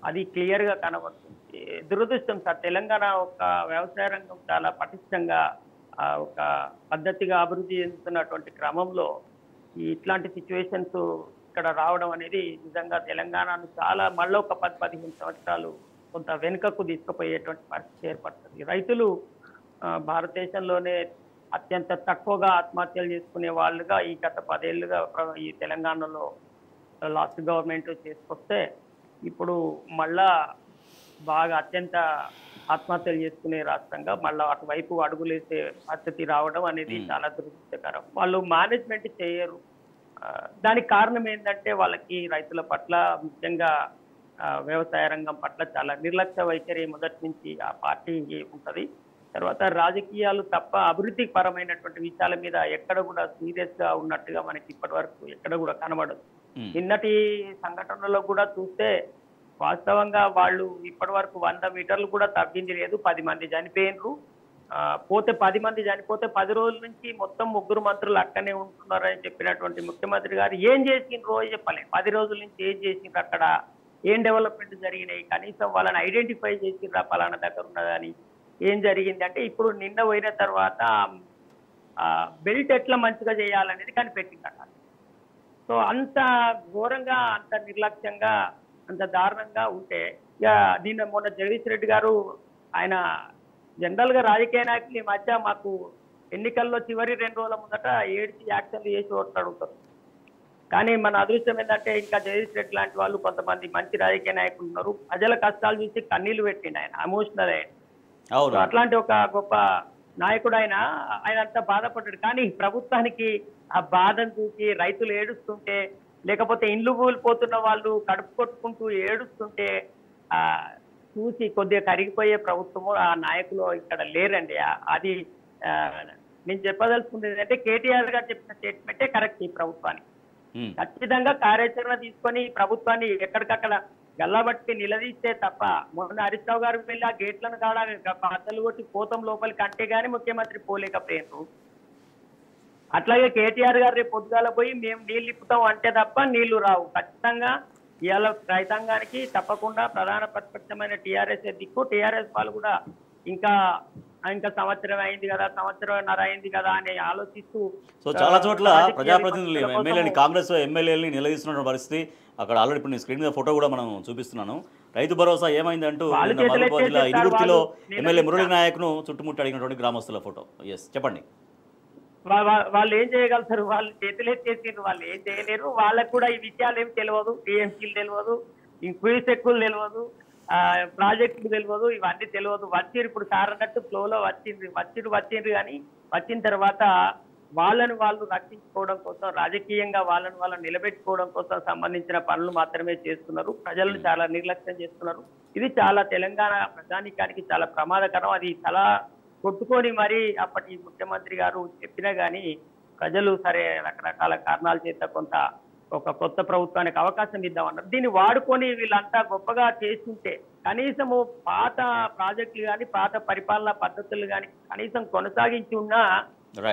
అది క్లియర్గా కనబడుతుంది. దురదృష్టం సార్, తెలంగాణ ఒక వ్యవసాయ రంగం చాలా పటిష్టంగా ఒక పద్ధతిగా అభివృద్ధి చెందుతున్నటువంటి క్రమంలో ఇట్లాంటి సిచ్యువేషన్స్ ఇక్కడ రావడం అనేది నిజంగా తెలంగాణను చాలా మళ్ళీ ఒక 10-15 సంవత్సరాలు కొంత వెనుకకు తీసుకుపోయేటువంటి పరిస్థితి ఏర్పడుతుంది. రైతులు భారతదేశంలోనే అత్యంత తక్కువగా ఆత్మహత్యలు చేసుకునే వాళ్ళుగా ఈ గత 10 ఏళ్ళుగా ఈ తెలంగాణలో లాస్ట్ గవర్నమెంట్ చేసుకొస్తే ఇప్పుడు మళ్ళా బాగా అత్యంత ఆత్మహత్యలు చేసుకునే రాష్ట్రంగా మళ్ళా అటువైపు అడుగులేసే పరిస్థితి రావడం అనేది చాలా దురదృష్టకరం. వాళ్ళు మేనేజ్మెంట్ చేయరు. దానికి కారణం ఏంటంటే వాళ్ళకి రైతుల పట్ల ముఖ్యంగా వ్యవసాయ రంగం పట్ల చాలా నిర్లక్ష్య వైఖరి మొదటి నుంచి ఆ పార్టీకి ఉంటది. తర్వాత రాజకీయాలు తప్ప అభివృద్ధి పరమైనటువంటి విషయాల మీద ఎక్కడ కూడా సీరియస్ గా ఉన్నట్టుగా మనకి ఇప్పటి వరకు ఎక్కడ కూడా కనబడదు. నిన్నటి సంఘటనలో కూడా చూస్తే వాస్తవంగా వాళ్ళు ఇప్పటి వరకు 100 మీటర్లు కూడా తగ్గింది లేదు. 10 మంది చనిపోయినరు. పోతే 10 మంది చనిపోతే 10 రోజుల నుంచి మొత్తం 3 మంత్రులు అక్కడనే ఉంటున్నారని చెప్పినటువంటి ముఖ్యమంత్రి గారు ఏం చేసిండ్రో చెప్పలే. 10 రోజుల నుంచి ఏం చేసిండ్రు, అక్కడ ఏం డెవలప్మెంట్ జరిగినాయి, కనీసం వాళ్ళని ఐడెంటిఫై చేసిండ్రా పలానా దగ్గర ఉన్నదని. ఏం జరిగింది అంటే ఇప్పుడు నిన్న పోయిన తర్వాత బెల్ట్ ఎట్లా మంచిగా చేయాలనేది కనిపెట్టిందట. సో అంత ఘోరంగా, అంత నిర్లక్ష్యంగా, అంత దారుణంగా ఉంటే ఇక నిన్న మొన్న జగదీష్ రెడ్డి గారు ఆయన జనరల్ గా రాజకీయ నాయకులు ఈ మధ్య మాకు ఎన్నికల్లో చివరి 2 రోజుల ముందట ఏడ్చి యాక్షన్లు చేసి ఓట్లు అడుగుతారు. కానీ మన అదృష్టం ఏంటంటే ఇంకా జగదీష్ రెడ్డి లాంటి వాళ్ళు కొంతమంది మంచి రాజకీయ నాయకులు ఉన్నారు. ప్రజల కష్టాలు చూసి కన్నీళ్లు పెట్టిండు ఆయన, ఎమోషనల్ అయ్యాడు. అట్లాంటి ఒక గొప్ప నాయకుడు ఆయన అంతా బాధపడ్డాడు. కానీ ప్రభుత్వానికి ఆ బాధను చూసి రైతులు ఏడుస్తుంటే, లేకపోతే ఇండ్లు కూలిపోతున్న వాళ్ళు కడుపు కొట్టుకుంటూ ఏడుస్తుంటే చూసి కొద్దిగా కరిగిపోయే ప్రభుత్వము ఆ నాయకులు ఇక్కడ లేరండి. అది నేను చెప్పదలుచుకుంది ఏంటంటే కేటీఆర్ గారు చెప్పిన స్టేట్మెంటే కరెక్ట్. ఈ ప్రభుత్వానికి ఖచ్చితంగా కార్యాచరణ తీసుకొని ప్రభుత్వాన్ని ఎక్కడికక్కడ గల్లబట్టి నిలదీస్తే తప్ప, మొన్న హరీష్ రావు గారు వెళ్ళి ఆ గేట్లను కాడ బద్దలు కొట్టి పోతం లోపలికి అంటే గానీ ముఖ్యమంత్రి పోలేకపోయారు. అట్లాగే కేటీఆర్ గారు రేపు పొద్దుగాల పోయి మేము నీళ్లు ఇప్పుతాం అంటే తప్ప నీళ్లు రావు. ఖచ్చితంగా ఇవాళ రైతాంగానికి తప్పకుండా ప్రధాన ప్రతిపక్షమైన టీఆర్ఎస్ దిక్కు. టీఆర్ఎస్ వాళ్ళు కూడా ఇంకా సంవత్సరం అయింది కదా, సంవత్సరంన్నర అయింది కదా అని ఆలోచిస్తూ సో చాలా చోట్ల ప్రజాప్రతినిధులు ఎమ్మెల్యేని, కాంగ్రెస్ ఎమ్మెల్యేని నిలదీస్తున్న పరిస్థితి అక్కడ ఆల్రెడీ ఇప్పుడు నేను స్క్రీన్ మీద ఫోటో కూడా మనం చూపిస్తున్నాను. రైతు భరోసా ఏమైందంటూ ఇనుగుర్తిలో ఎమ్మెల్యే మురళీ నాయక్ను చుట్టుముట్టి అడిగినటువంటి గ్రామస్తుల ఫోటో. ఎస్, చెప్పండి. వాళ్ళు ఏం చేయగలుగుతారు? వాళ్ళు చేతులు ఎత్తేసిండ్రు, వాళ్ళు ఏం చేయలేరు. వాళ్ళకు కూడా ఈ విషయాలు ఏం తెలియదు. టీఎంసీలు తెలియదు, క్యూసెక్కులు తెలియదు, ప్రాజెక్టులు తెలియదు, ఇవన్నీ తెలియదు. వచ్చిండ్రు ఇప్పుడు సార్ అన్నట్టు ఫ్లోలో వచ్చిండ్రు కానీ వచ్చిన తర్వాత వాళ్ళని వాళ్ళు రక్షించుకోవడం కోసం, రాజకీయంగా వాళ్ళని నిలబెట్టుకోవడం కోసం సంబంధించిన పనులు మాత్రమే చేస్తున్నారు. ప్రజలను చాలా నిర్లక్ష్యం చేస్తున్నారు. ఇది చాలా తెలంగాణ ప్రజానీకానికి చాలా ప్రమాదకరం. అది చాలా కొట్టుకొని మరి అప్పటి ముఖ్యమంత్రి గారు చెప్పినా గానీ ప్రజలు సరే రకరకాల కారణాల చేత ఒక కొత్త ప్రభుత్వానికి అవకాశం ఇద్దామన్నారు. దీన్ని వాడుకొని వీళ్ళంతా గొప్పగా చేస్తుంటే కనీసము పాత ప్రాజెక్టులు కానీ పాత పరిపాలనా పద్ధతులు కానీ కనీసం కొనసాగించి ఉన్నా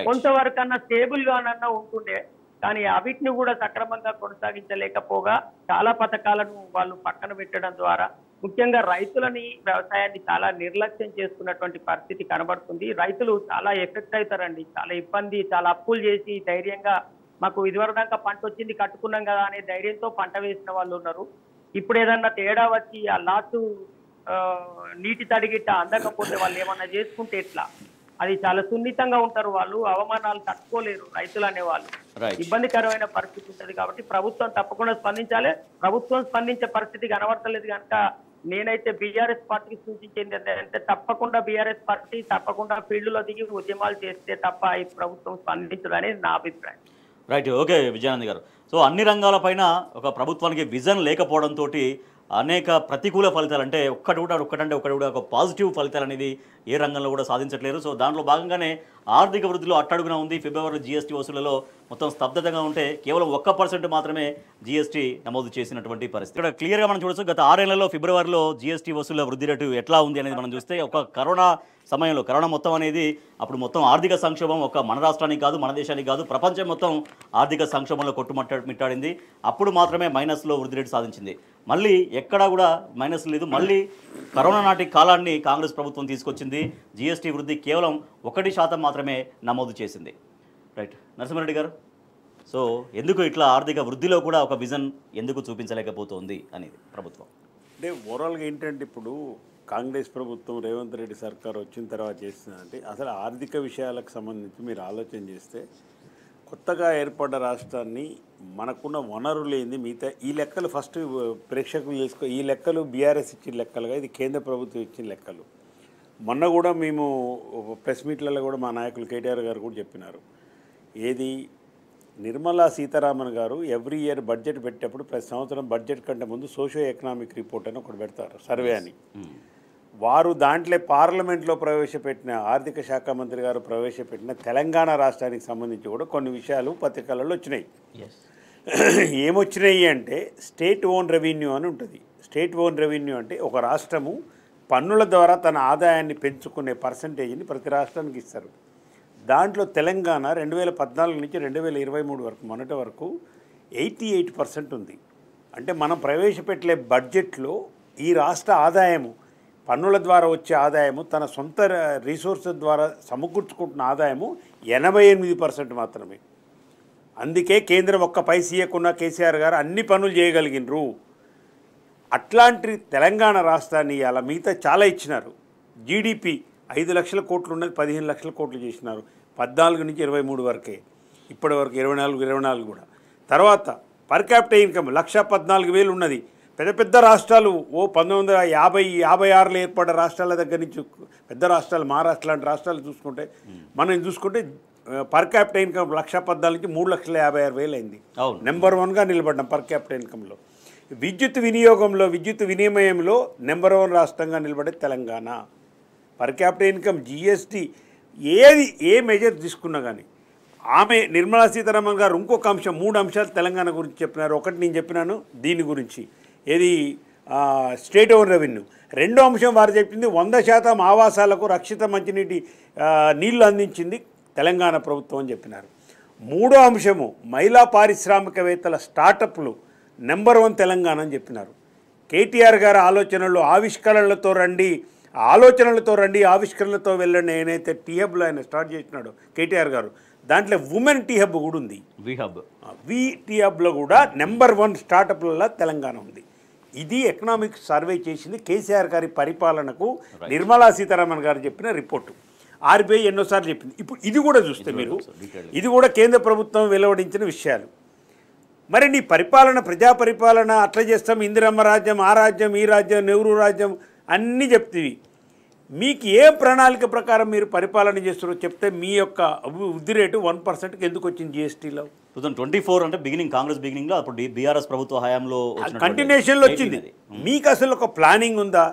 కొంతవరకన్నా స్టేబుల్ గానన్నా ఉంటుండే. కానీ అవిటిని కూడా సక్రమంగా కొనసాగించలేకపోగా చాలా పథకాలను వాళ్ళు పక్కన పెట్టడం ద్వారా ముఖ్యంగా రైతులని, వ్యవసాయాన్ని చాలా నిర్లక్ష్యం చేసుకున్నటువంటి పరిస్థితి కనబడుతుంది. రైతులు చాలా ఎఫెక్ట్ అవుతారండి, చాలా ఇబ్బంది, చాలా అప్పులు చేసి ధైర్యంగా మాకు ఇదివరకు దాకా పంట వచ్చింది కట్టుకున్నాం కదా అనే ధైర్యంతో పంట వేసిన వాళ్ళు ఉన్నారు. ఇప్పుడు ఏదన్నా తేడా వచ్చి ఆ లాస్ట్ నీటి తడిగిట్ట అందకపోతే వాళ్ళు ఏమన్నా చేసుకుంటే ఎట్లా? అది చాలా సున్నితంగా ఉంటారు వాళ్ళు, అవమానాలు తట్టుకోలేరు రైతులు అనేవాళ్ళు. ఇబ్బందికరమైన పరిస్థితి ఉంటుంది. కాబట్టి ప్రభుత్వం తప్పకుండా స్పందించాలి. ప్రభుత్వం స్పందించే పరిస్థితి కనబడతలేదు కనుక నేనైతే బీఆర్ఎస్ పార్టీకి సూచించేది అంటే తప్పకుండా బీఆర్ఎస్ పార్టీ తప్పకుండా ఫీల్డ్లో దిగి ఉద్యమాలు చేస్తే తప్ప ఈ ప్రభుత్వం స్పందించదు అనేది నా అభిప్రాయం. రైట్, ఓకే విజయానంద్ గారు. సో అన్ని రంగాలపైన ఒక ప్రభుత్వానికి విజన్ లేకపోవడంతో అనేక ప్రతికూల ఫలితాలు, అంటే ఒకటి కూడా ఒక పాజిటివ్ ఫలితాలు అనేది ఏ రంగంలో కూడా సాధించట్లేరు. సో దాంట్లో భాగంగానే ఆర్థిక వృద్ధిలో అట్టడుగున ఉంది. ఫిబ్రవరి జీఎస్టీ వసూళ్లలో మొత్తం స్తబ్దతగా ఉంటే కేవలం 1% మాత్రమే జీఎస్టీ నమోదు చేసినటువంటి పరిస్థితి. ఇక్కడ క్లియర్గా మనం చూడొచ్చు. గత 6 నెలల్లో ఫిబ్రవరిలో జీఎస్టీ వసూళ్ల వృద్ధి రేటు ఎట్లా ఉంది అనేది మనం చూస్తే ఒక కరోనా సమయంలో కరోనా మొత్తం అనేది అప్పుడు మొత్తం ఆర్థిక సంక్షోభం ఒక మన రాష్ట్రానికి కాదు, మన దేశానికి కాదు, ప్రపంచం మొత్తం ఆర్థిక సంక్షోభంలో మిట్టాడింది. అప్పుడు మాత్రమే మైనస్లో వృద్ధి రేటు సాధించింది. మళ్ళీ ఎక్కడా కూడా మైనస్ లేదు. మళ్ళీ కరోనా నాటి కాలాన్ని కాంగ్రెస్ ప్రభుత్వం తీసుకొచ్చింది. జీఎస్టీ వృద్ధి కేవలం 1% మాత్రమే నమోదు చేసింది. రైట్, నరసింహారెడ్డి గారు, సో ఎందుకు ఇట్లా ఆర్థిక వృద్ధిలో కూడా ఒక విజన్ ఎందుకు చూపించలేకపోతుంది అనేది ప్రభుత్వం? అంటే ఓవరాల్గా ఏంటంటే ఇప్పుడు కాంగ్రెస్ ప్రభుత్వం రేవంత్ రెడ్డి సర్కార్ వచ్చిన తర్వాత చేస్తుందంటే అసలు ఆర్థిక విషయాలకు సంబంధించి మీరు ఆలోచన చేస్తే కొత్తగా ఏర్పడ్డ రాష్ట్రాన్ని మనకున్న వనరులు ఏంది మిగతా ఈ లెక్కలు ఫస్ట్ ప్రేక్షకులు చేసుకో. ఈ లెక్కలు బీఆర్ఎస్ ఇచ్చిన లెక్కలుగా, ఇది కేంద్ర ప్రభుత్వం ఇచ్చిన లెక్కలు. మొన్న కూడా మేము ప్రెస్ మీట్లలో కూడా మా నాయకులు కేటీఆర్ గారు కూడా చెప్పినారు. ఏది నిర్మలా సీతారామన్ గారు ఎవ్రీ ఇయర్ బడ్జెట్ పెట్టేటప్పుడు ప్రతి సంవత్సరం బడ్జెట్ కంటే ముందు సోషియో ఎకనామిక్ రిపోర్ట్ అని ఒకటి పెడతారు, సర్వే అని. వారు దాంట్లో పార్లమెంట్లో ప్రవేశపెట్టిన ఆర్థిక శాఖ మంత్రి గారు ప్రవేశపెట్టిన తెలంగాణ రాష్ట్రానికి సంబంధించి కూడా కొన్ని విషయాలు పత్రికలలో వచ్చినాయి. ఏమొచ్చినాయి అంటే స్టేట్ ఓన్ రెవెన్యూ అని ఉంటుంది. స్టేట్ ఓన్ రెవెన్యూ అంటే ఒక రాష్ట్రము పన్నుల ద్వారా తన ఆదాయాన్ని పెంచుకునే పర్సంటేజ్ని ప్రతి రాష్ట్రానికి ఇస్తారు. దాంట్లో తెలంగాణ 2014 నుంచి 2023 వరకు మొన్నటి వరకు 88% ఉంది. అంటే మనం ప్రవేశపెట్టే బడ్జెట్లో ఈ రాష్ట్ర ఆదాయము, పన్నుల ద్వారా వచ్చే ఆదాయము, తన సొంత రీసోర్సెస్ ద్వారా సమకూర్చుకుంటున్న ఆదాయము 88% మాత్రమే. అందుకే కేంద్రం ఒక్క పైసా ఇవ్వకుండా కేసీఆర్ గారు అన్ని పనులు చేయగలిగినరు. అట్లాంటి తెలంగాణ రాష్ట్రాన్ని అలా మిగతా చాలా ఇచ్చినారు. జీడిపి 5 లక్షల కోట్లు ఉన్నది 15 లక్షల కోట్లు చేసినారు 14 నుంచి 23 వరకే. ఇప్పటి వరకు 24 కూడా. తర్వాత పర్ క్యాపిటల్ ఇన్కమ్ 1,14,000 ఉన్నది. పెద్ద పెద్ద రాష్ట్రాలు 1956లో ఏర్పడ్డ రాష్ట్రాల దగ్గర నుంచి పెద్ద రాష్ట్రాలు, మహారాష్ట్ర లాంటి రాష్ట్రాలు మనం చూసుకుంటే పర్ క్యాపిటల్ ఇన్కమ్ 1,14,000 నుంచి 3,56,000 అయింది. నెంబర్ 1గా నిలబడ్డాం పర్ క్యాపిటల్ ఇన్కంలో. విద్యుత్ వినియోగంలో, విద్యుత్ వినిమయంలో నెంబర్ 1 రాష్ట్రంగా నిలబడేది Telangana. Per capital income, GST, ఏ మెజర్ తీసుకున్నా కానీ. ఆమె నిర్మలా సీతారామన్ గారు ఇంకొక అంశం, 3 అంశాలు తెలంగాణ గురించి చెప్పినారు. ఒకటి నేను చెప్పినాను దీని గురించి, ఏది స్టేట్ ఓన్ రెవెన్యూ. రెండో అంశం వారు చెప్పింది 100% ఆవాసాలకు రక్షిత మంచినీటి నీళ్లు అందించింది తెలంగాణ ప్రభుత్వం అని చెప్పినారు. మూడో అంశము మహిళా పారిశ్రామికవేత్తల స్టార్టప్లు నెంబర్ 1 తెలంగాణ అని చెప్పినారు. కేటీఆర్ గారి ఆవిష్కరణలతో రండి, ఆవిష్కరణలతో వెళ్ళండి. ఏదైతే టీహబ్లో ఆయన స్టార్ట్ చేసినాడు కేటీఆర్ గారు, దాంట్లో ఉమెన్ టీహబ్ కూడా ఉంది. వి టీహబ్లో కూడా నెంబర్ 1 స్టార్టప్లలో తెలంగాణ ఉంది. ఇది ఎకనామిక్ సర్వే చేసింది కేసీఆర్ గారి పరిపాలనకు నిర్మలా సీతారామన్ గారు చెప్పిన రిపోర్టు. ఆర్బీఐ ఎన్నోసార్లు చెప్పింది. ఇప్పుడు ఇది కూడా చూస్తే మీరు, ఇది కూడా కేంద్ర ప్రభుత్వం వెలువడించిన విషయాలు. మరి నీ పరిపాలన, ప్రజా పరిపాలన అట్లా చేస్తాం, ఇందిరమ్మ రాజ్యం, ఆ రాజ్యం, ఈ రాజ్యం, నెహ్రూ రాజ్యం అన్నీ చెప్తీవి. మీకు ఏ ప్రణాళిక ప్రకారం మీరు పరిపాలన చేస్తారో చెప్తే మీ యొక్క వృద్ధి రేటు 1%కి ఎందుకు వచ్చింది జిఎస్టీలో? 2024 అంటే బిగినింగ్, కాంగ్రెస్ బిగినింగ్లో అప్పుడు బీఆర్ఎస్ ప్రభుత్వ హయాంలో కంటిన్యూషన్లో వచ్చింది. మీకు అసలు ఒక ప్లానింగ్ ఉందా?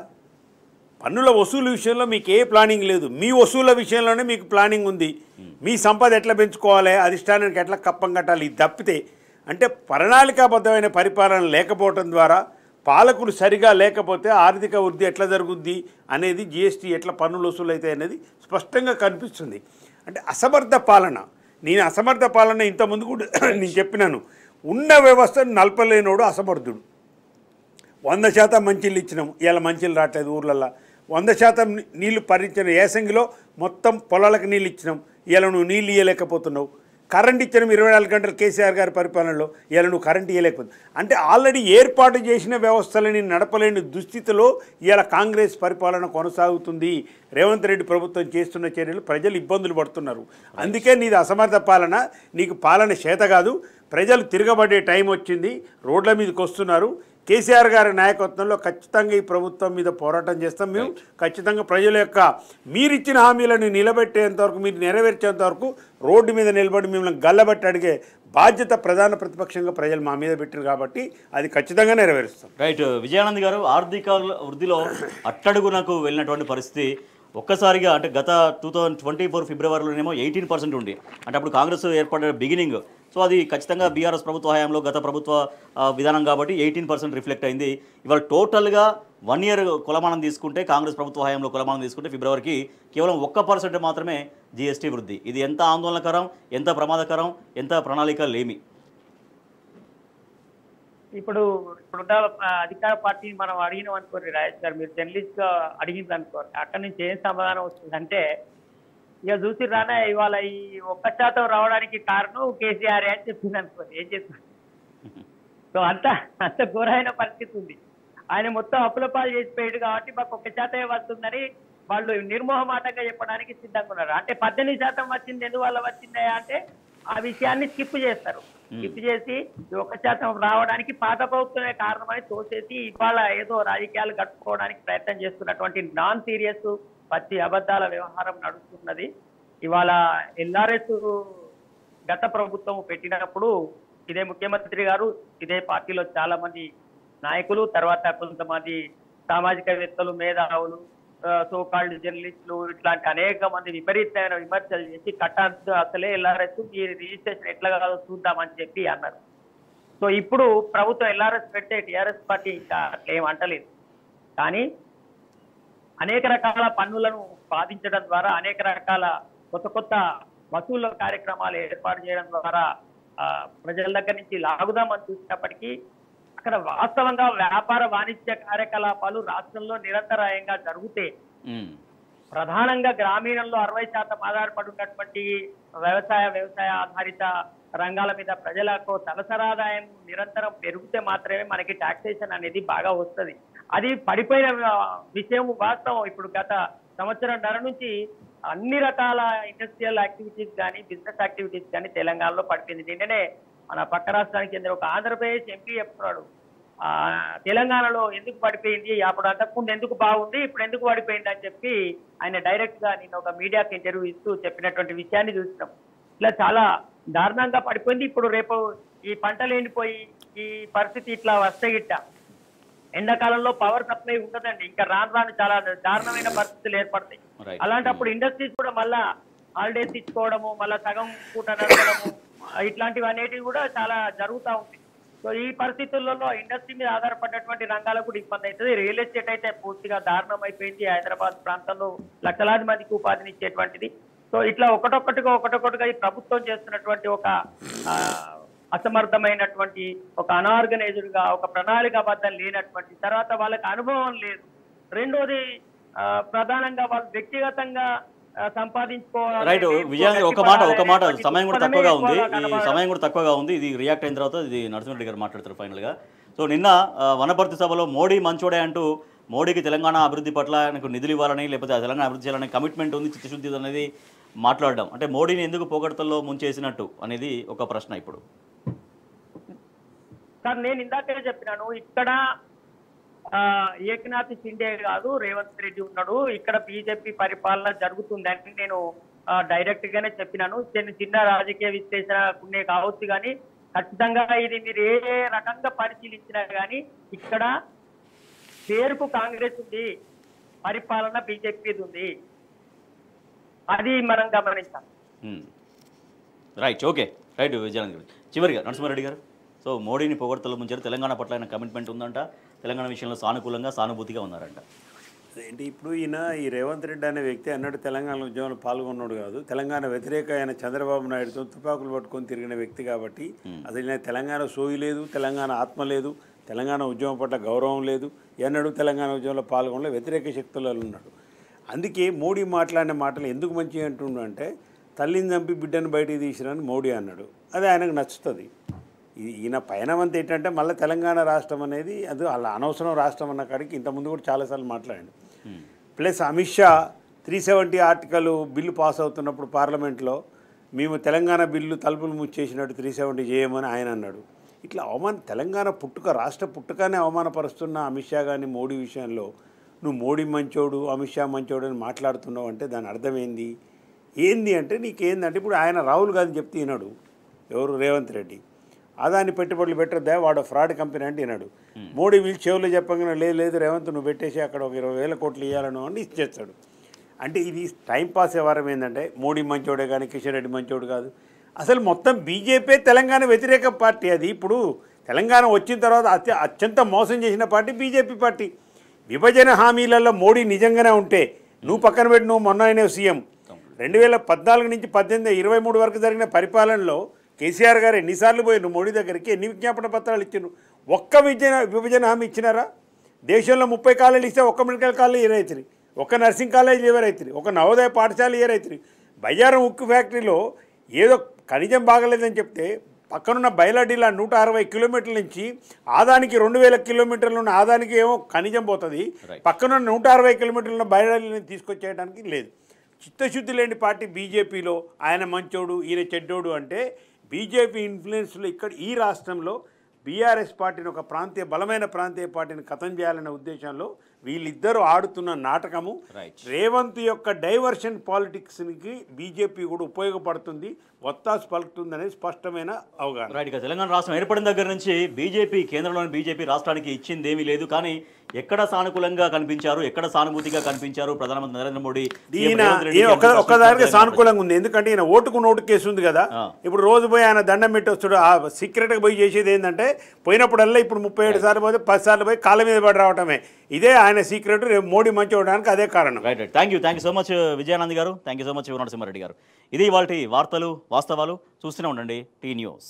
పన్నుల వసూలు విషయంలో మీకు ఏ ప్లానింగ్ లేదు. మీ వసూల విషయంలోనే మీకు ప్లానింగ్ ఉంది. మీ సంపద ఎట్లా పెంచుకోవాలి, అధిష్టానానికి ఎట్లా కప్పం కట్టాలి, ఇది తప్పితే అంటే ప్రణాళికాబద్ధమైన పరిపాలన లేకపోవటం ద్వారా, పాలకులు సరిగా లేకపోతే ఆర్థిక వృద్ధి ఎట్లా జరుగుద్ది అనేది, జిఎస్టీ ఎట్లా పన్నులు వసూలు అవుతాయి అనేది స్పష్టంగా కనిపిస్తుంది. అంటే అసమర్థ పాలన. నేను అసమర్థ పాలన ఇంతకుముందు కూడా నేను చెప్పినాను. ఉన్న వ్యవస్థను నలపలేనోడు అసమర్థుడు. 100% మంచిళ్ళు ఇచ్చినాం, ఇలా మంచిళ్ళు రావట్లేదు ఊర్లల్లో. 100% నీళ్లు భరించిన ఏసంగిలో మొత్తం పొలాలకు నీళ్ళు ఇచ్చినాం, ఇలా నువ్వు నీళ్ళు ఇవ్వలేకపోతున్నావు. కరెంట్ ఇచ్చిన 24 గంటలు కేసీఆర్ గారి పరిపాలనలో, ఇలా నువ్వు కరెంట్ ఇవ్వలేకపోతున్నావు. అంటే ఆల్రెడీ ఏర్పాటు చేసిన వ్యవస్థలని నడపలేని దుస్థితిలో ఇలా కాంగ్రెస్ పరిపాలన కొనసాగుతుంది. రేవంత్ రెడ్డి ప్రభుత్వం చేస్తున్న చర్యలు ప్రజలు ఇబ్బందులు పడుతున్నారు. అందుకే నీది అసమర్థ పాలన, నీకు పాలన చేత కాదు. ప్రజలు తిరగబడే టైం వచ్చింది, రోడ్ల మీదకి వస్తున్నారు. కేసీఆర్ గారి నాయకత్వంలో ఖచ్చితంగా ఈ ప్రభుత్వం మీద పోరాటం చేస్తాం. మేము ఖచ్చితంగా ప్రజల యొక్క మీరిచ్చిన హామీలను నిలబెట్టేంతవరకు, మీరు నెరవేర్చేంతవరకు రోడ్డు మీద నిలబడి మిమ్మల్ని గల్లబట్టి అడిగే బాధ్యత ప్రధాన ప్రతిపక్షంగా ప్రజలు మా మీద పెట్టారు. కాబట్టి అది ఖచ్చితంగా నెరవేరుస్తాం. రైట్. విజయానంద్ గారు, ఆర్థిక వృద్ధిలో అట్టడుగునకు వెళ్ళినటువంటి పరిస్థితి ఒక్కసారిగా, అంటే గత 2024 ఫిబ్రవరిలోనేమో 18% ఉంది. అంటే అప్పుడు కాంగ్రెస్ ఏర్పడే బిగినింగ్. సో అది ఖచ్చితంగా బీఆర్ఎస్ ప్రభుత్వ హయాంలో గత ప్రభుత్వ విధానం కాబట్టి 18% రిఫ్లెక్ట్ అయింది. ఇవాళ టోటల్గా 1 ఇయర్ కొలమానం తీసుకుంటే, కాంగ్రెస్ ప్రభుత్వ హయాంలో కొలమానం తీసుకుంటే ఫిబ్రవరికి కేవలం 1% మాత్రమే జీఎస్టీ వృద్ధి. ఇది ఎంత ఆందోళనకరం, ఎంత ప్రమాదకరం, ఎంత ప్రణాళిక లేమి? ఇప్పుడు అధికార పార్టీని మనం అడిగినాం అనుకోండి రాజేష్ గారు, మీరు జర్నలిస్ట్ గా అడిగింది అనుకోండి, అక్కడి నుంచి ఏం సమాధానం వస్తుందంటే, ఇక చూసి రానా ఇవాళ ఈ 1% రావడానికి కారణం కేసీఆర్ అని చెప్పింది అనుకోండి. ఏం చెప్తుంది? సో అంత ఘోరమైన పరిస్థితి ఉంది. ఆయన మొత్తం అప్పులపాలు చేసిపోయాడు కాబట్టి మాకు 1% వస్తుందని వాళ్ళు నిర్మోహమాటంగా చెప్పడానికి సిద్ధంగా ఉన్నారు. అంటే 18% వచ్చింది ఎందువల్ల వచ్చిందా అంటే ఆ విషయాన్ని స్కిప్ చేస్తారు. స్కిప్ చేసి 1% రావడానికి పాత ప్రభుత్వమే కారణమని తోసేసి ఇవాళ ఏదో రాజకీయాలు కట్టుకోవడానికి ప్రయత్నం చేస్తున్నటువంటి నాన్ సీరియస్ పచ్చి అబద్ధాల వ్యవహారం నడుస్తున్నది. ఇవాళ ఎల్ఆర్ఎస్ గత ప్రభుత్వం పెట్టినప్పుడు ఇదే ముఖ్యమంత్రి గారు, ఇదే పార్టీలో చాలా మంది నాయకులు, తర్వాత కొంతమంది సామాజికవేత్తలు, మేధావులు, సోకాల్డ్ జర్నలిస్టులు ఇట్లాంటి అనేక మంది విపరీతమైన విమర్శలు చేసి కట్టాల్సి అసలే ఎల్ఆర్ఎస్ ఈ రిజిస్ట్రేషన్ ఎట్లా కాదో చూద్దామని చెప్పి అన్నారు. సో ఇప్పుడు ప్రభుత్వం ఎల్ఆర్ఎస్ పెడితే టీఆర్ఎస్ పార్టీ ఇంకా ఏం అంటలేదు. కానీ అనేక రకాల పన్నులను బాధించడం ద్వారా, అనేక రకాల కొత్త కొత్త వసూళ్ల కార్యక్రమాలు ఏర్పాటు చేయడం ద్వారా ప్రజల దగ్గర నుంచి లాగుదామని చూసినప్పటికీ అక్కడ వాస్తవంగా వ్యాపార వాణిజ్య కార్యకలాపాలు రాష్ట్రంలో నిరంతరాయంగా జరిగితే ప్రధానంగా గ్రామీణంలో 60% ఆధారపడి ఉన్నటువంటి వ్యవసాయ ఆధారిత రంగాల మీద ప్రజలకు తలసరాదాయం నిరంతరం పెరిగితే మాత్రమే మనకి టాక్సేషన్ అనేది బాగా వస్తుంది. అది పడిపోయిన విషయం వాస్తవం. ఇప్పుడు గత సంవత్సరంన్నర నుంచి అన్ని రకాల ఇండస్ట్రియల్ యాక్టివిటీస్ కానీ, బిజినెస్ యాక్టివిటీస్ కానీ తెలంగాణలో పడిపోయింది. నిన్ననే మన పక్క రాష్ట్రానికి చెందిన ఒక ఆంధ్రప్రదేశ్ ఎంపీ చెప్తున్నాడు, తెలంగాణలో ఎందుకు పడిపోయింది, అప్పుడు అంతకుముందు ఎందుకు బాగుంది, ఇప్పుడు ఎందుకు పడిపోయింది అని చెప్పి ఆయన డైరెక్ట్ గా నేను ఒక మీడియాకి ఇంటర్వ్యూ ఇస్తూ చెప్పినటువంటి విషయాన్ని చూసినాం. ఇట్లా చాలా దారుణంగా పడిపోయింది. ఇప్పుడు రేపు ఈ పంటలు ఎండిపోయి ఈ పరిస్థితి ఇట్లా వస్తే గిట్ట ఎండాకాలంలో పవర్ సప్లై ఉండదండి. ఇంకా రాను చాలా దారుణమైన పరిస్థితులు ఏర్పడతాయి. అలాంటప్పుడు ఇండస్ట్రీస్ కూడా మళ్ళా హాలిడేస్ ఇచ్చుకోవడము, మళ్ళా సగం పూట నడవడము, ఇట్లాంటివి అనేటివి కూడా చాలా జరుగుతూ ఉంటాయి. సో ఈ పరిస్థితులలో ఇండస్ట్రీ మీద ఆధారపడినటువంటి రంగాలకు కూడా ఇబ్బంది అవుతుంది. రియల్ ఎస్టేట్ అయితే పూర్తిగా దారుణం అయిపోయింది. హైదరాబాద్ ప్రాంతంలో లక్షలాది మందికి ఉపాధిని ఇచ్చేటువంటిది. సో ఇట్లా ఒకటొక్కటిగా ఈ ప్రభుత్వం చేస్తున్నటువంటి ఒక అసమర్థమైనటువంటి, ఒక అనార్గనైజ్డ్ గా, ఒక ప్రణాళికాబద్ధం లేనటువంటి, తర్వాత వాళ్ళకి అనుభవం లేదు. రెండోది ప్రధానంగా వాళ్ళు వ్యక్తిగతంగా సంపాదించుకోవాలి. రైట్ విజయానికి ఒక మాట సమయం కూడా తక్కువగా ఉంది. ఇది రియాక్ట్ అయిన తర్వాత ఇది నరసింహారెడ్డి గారు మాట్లాడతారు ఫైనల్గా. సో నిన్న వనపర్తి సభలో మోడీ మంచోడే అంటూ మోడీకి తెలంగాణ అభివృద్ధి పట్ల ఆయనకు నిధులు ఇవ్వాలని, లేకపోతే తెలంగాణ అభివృద్ధి చేయాలనే కమిట్మెంట్ ఉంది, చిత్తశుద్ధి అనేది మాట్లాడడం, అంటే మోడీని ఎందుకు పోగొడతల్లో ముంచేసినట్టు అనేది ఒక ప్రశ్న. ఇప్పుడు సార్ నేను ఇందాకే చెప్పినాను, ఇక్కడ ఏకనాథ్ షిండే కాదు రేవంత్ రెడ్డి ఉన్నాడు, ఇక్కడ బీజేపీ పరిపాలన జరుగుతుందని నేను డైరెక్ట్ గానే చెప్పినాను. చిన్న రాజకీయ విశ్లేషణ కావచ్చు, కానీ ఖచ్చితంగా ఇది మీరు ఏ రకంగా పరిశీలించినా కానీ ఇక్కడ పేరుకు కాంగ్రెస్ ఉంది, పరిపాలన బీజేపీది ఉంది, అది మనం గమనించాలి. రైట్, ఓకే, రైట్ విజయానంద్ గారు. చివరిగా నరసింహారెడ్డి గారు, సో మోడీని పొగడ్తలు ముంచారు, తెలంగాణ పట్ల ఆయన కమిట్మెంట్ ఉందంట, తెలంగాణ విషయంలో సానుభూతిగా ఉన్నారంట. ఏంటి ఇప్పుడు ఈ రేవంత్ రెడ్డి అనే వ్యక్తి అన్నట్టు తెలంగాణ ఉద్యమంలో పాల్గొన్నాడు కాదు, తెలంగాణ వ్యతిరేక ఆయన చంద్రబాబు నాయుడుతో తుపాకులు పట్టుకొని తిరిగిన వ్యక్తి కాబట్టి అసలు తెలంగాణ సోయి లేదు, తెలంగాణ ఆత్మ లేదు, తెలంగాణ ఉద్యమం పట్ల గౌరవం లేదు, ఎన్నడూ తెలంగాణ ఉద్యమంలో పాల్గొనలే, వ్యతిరేక శక్తులలో ఉన్నాడు. అందుకే మోడీ మాట్లాడిన మాటలు ఎందుకు మంచిగా అంటుండు అంటే, తల్లిని చంపి బిడ్డను బయటికి తీసిరని మోడీ అన్నాడు. అది ఆయనకు నచ్చుతుంది. ఈయన పయనమంతా ఏంటంటే మళ్ళీ తెలంగాణ రాష్ట్రం అనేది అది అలా అనవసరం రాష్ట్రం అన్న కాడికి ఇంతకుముందు కూడా చాలాసార్లు మాట్లాడాడు. Plus Amit Shah 370 article bill pass అవుతున్నప్పుడు పార్లమెంట్లో మేము తెలంగాణ బిల్లు తలుపులు ముచ్చేసినట్టు 370 చేయమని ఆయన అన్నాడు. ఇట్లా తెలంగాణ రాష్ట్ర పుట్టుకనే అవమానపరుస్తున్న అమిత్ షా కానీ మోడీ విషయంలో నువ్వు మోడీ మంచోడు, అమిత్ షా మంచోడు అని మాట్లాడుతున్నావు అంటే దాని అర్థం ఏంది అంటే నీకేందంటే ఇప్పుడు ఆయన రాహుల్ గాంధీ చెప్తే విన్నాడు, ఎవరు రేవంత్ రెడ్డి, అదాని పెట్టుబడులు పెట్టద్దా వాడు ఫ్రాడ్ కంపెనీ అంటే విన్నాడు. మోడీ వీళ్ళు చెవులు చెప్పగానే లేదు రేవంత్ నువ్వు పెట్టేసి అక్కడ ఒక 20,000 కోట్లు ఇవ్వాలను అని ఇచ్చేస్తాడు. అంటే ఇది టైంపాస్ వ్యవహారం ఏంటంటే మోడీ మంచోడే కానీ కిషన్ రెడ్డి మంచోడు కాదు. అసలు మొత్తం బీజేపీ తెలంగాణ వ్యతిరేక పార్టీ. అది ఇప్పుడు తెలంగాణ వచ్చిన తర్వాత అత్యంత మోసం చేసిన పార్టీ బీజేపీ పార్టీ. విభజన హామీలలో మోడీ నిజంగానే ఉంటే నువ్వు పక్కన పెట్టి నువ్వు మొన్న అయిన సీఎం 2014 నుంచి 18, 23 వరకు జరిగిన పరిపాలనలో కేసీఆర్ గారు ఎన్నిసార్లు పోయిన మోడీ దగ్గరికి, ఎన్ని విజ్ఞాపన పత్రాలు ఇచ్చారు? ఒక్క విభజన హామీ ఇచ్చినారా? దేశంలో 30 కాలేజీలు ఇస్తే ఒక్క మెడికల్ కాలేజ్ ఏరైతుంది, ఒక్క నర్సింగ్ కాలేజీలు ఎవరైతుంది, ఒక నవోదయ పాఠశాల ఏరైతుంది. బయ్యారం ఉక్కు ఫ్యాక్టరీలో ఏదో ఖనిజం బాగలేదని చెప్తే పక్కనున్న బయలాడీలా 160 కిలోమీటర్ల నుంచి ఆదానికి 2000 కిలోమీటర్లు ఉన్న ఆదానికి ఏమో ఖనిజం పోతుంది, పక్కనున్న 160 కిలోమీటర్ల బయలాడీని తీసుకొచ్చేయడానికి లేదు. చిత్తశుద్ధి లేని పార్టీ బీజేపీలో ఆయన మంచోడు ఈయన చెడ్డోడు అంటే బీజేపీ ఇన్ఫ్లుయెన్స్లో ఇక్కడ ఈ రాష్ట్రంలో బీఆర్ఎస్ పార్టీని ఒక బలమైన ప్రాంతీయ పార్టీని ఖతం చేయాలనే ఉద్దేశంలో వీళ్ళిద్దరూ ఆడుతున్న నాటకము. రేవంత్ యొక్క డైవర్షన్ పాలిటిక్స్కి బీజేపీ కూడా ఉపయోగపడుతుంది, ఒత్తాసు పలుకుతుంది అనేది స్పష్టమైన అవగాహన. రైట్. ఇక తెలంగాణ రాష్ట్రం ఏర్పడిన దగ్గర నుంచి బీజేపీ కేంద్రంలోని బీజేపీ రాష్ట్రానికి ఇచ్చింది ఏమీ లేదు. కానీ ఎక్కడ సానుకూలంగా కనిపించారు, ఎక్కడ సానుభూతిగా కనిపించారు ప్రధానమంత్రి నరేంద్ర మోడీ? ఒక్కదానికి సానుకూలంగా ఉంది, ఎందుకంటే ఈయన ఓటుకు నోటు కేసు ఉంది కదా. ఇప్పుడు రోజు పోయి ఆయన దండం పెట్టి వస్తాడు. ఆ సీక్రెట్గా పోయి చేసేది ఏంటంటే పోయినప్పుడల్లా ఇప్పుడు 37 సార్లు పోతే 10 సార్లు పోయి కాళ్ళ మీద పడి రావటమే. ఇదే ఆయన సీక్రెట్. రేపు మోడీ మంచి అవడానికి అదే కారణం. Right. Thank you so much Vijayanand garu. Thank you so much Narasimha Reddy garu. ఇది ఇవాల్టి వార్తలు వాస్తవాలు. చూస్తూనే ఉండండి టీ న్యూస్.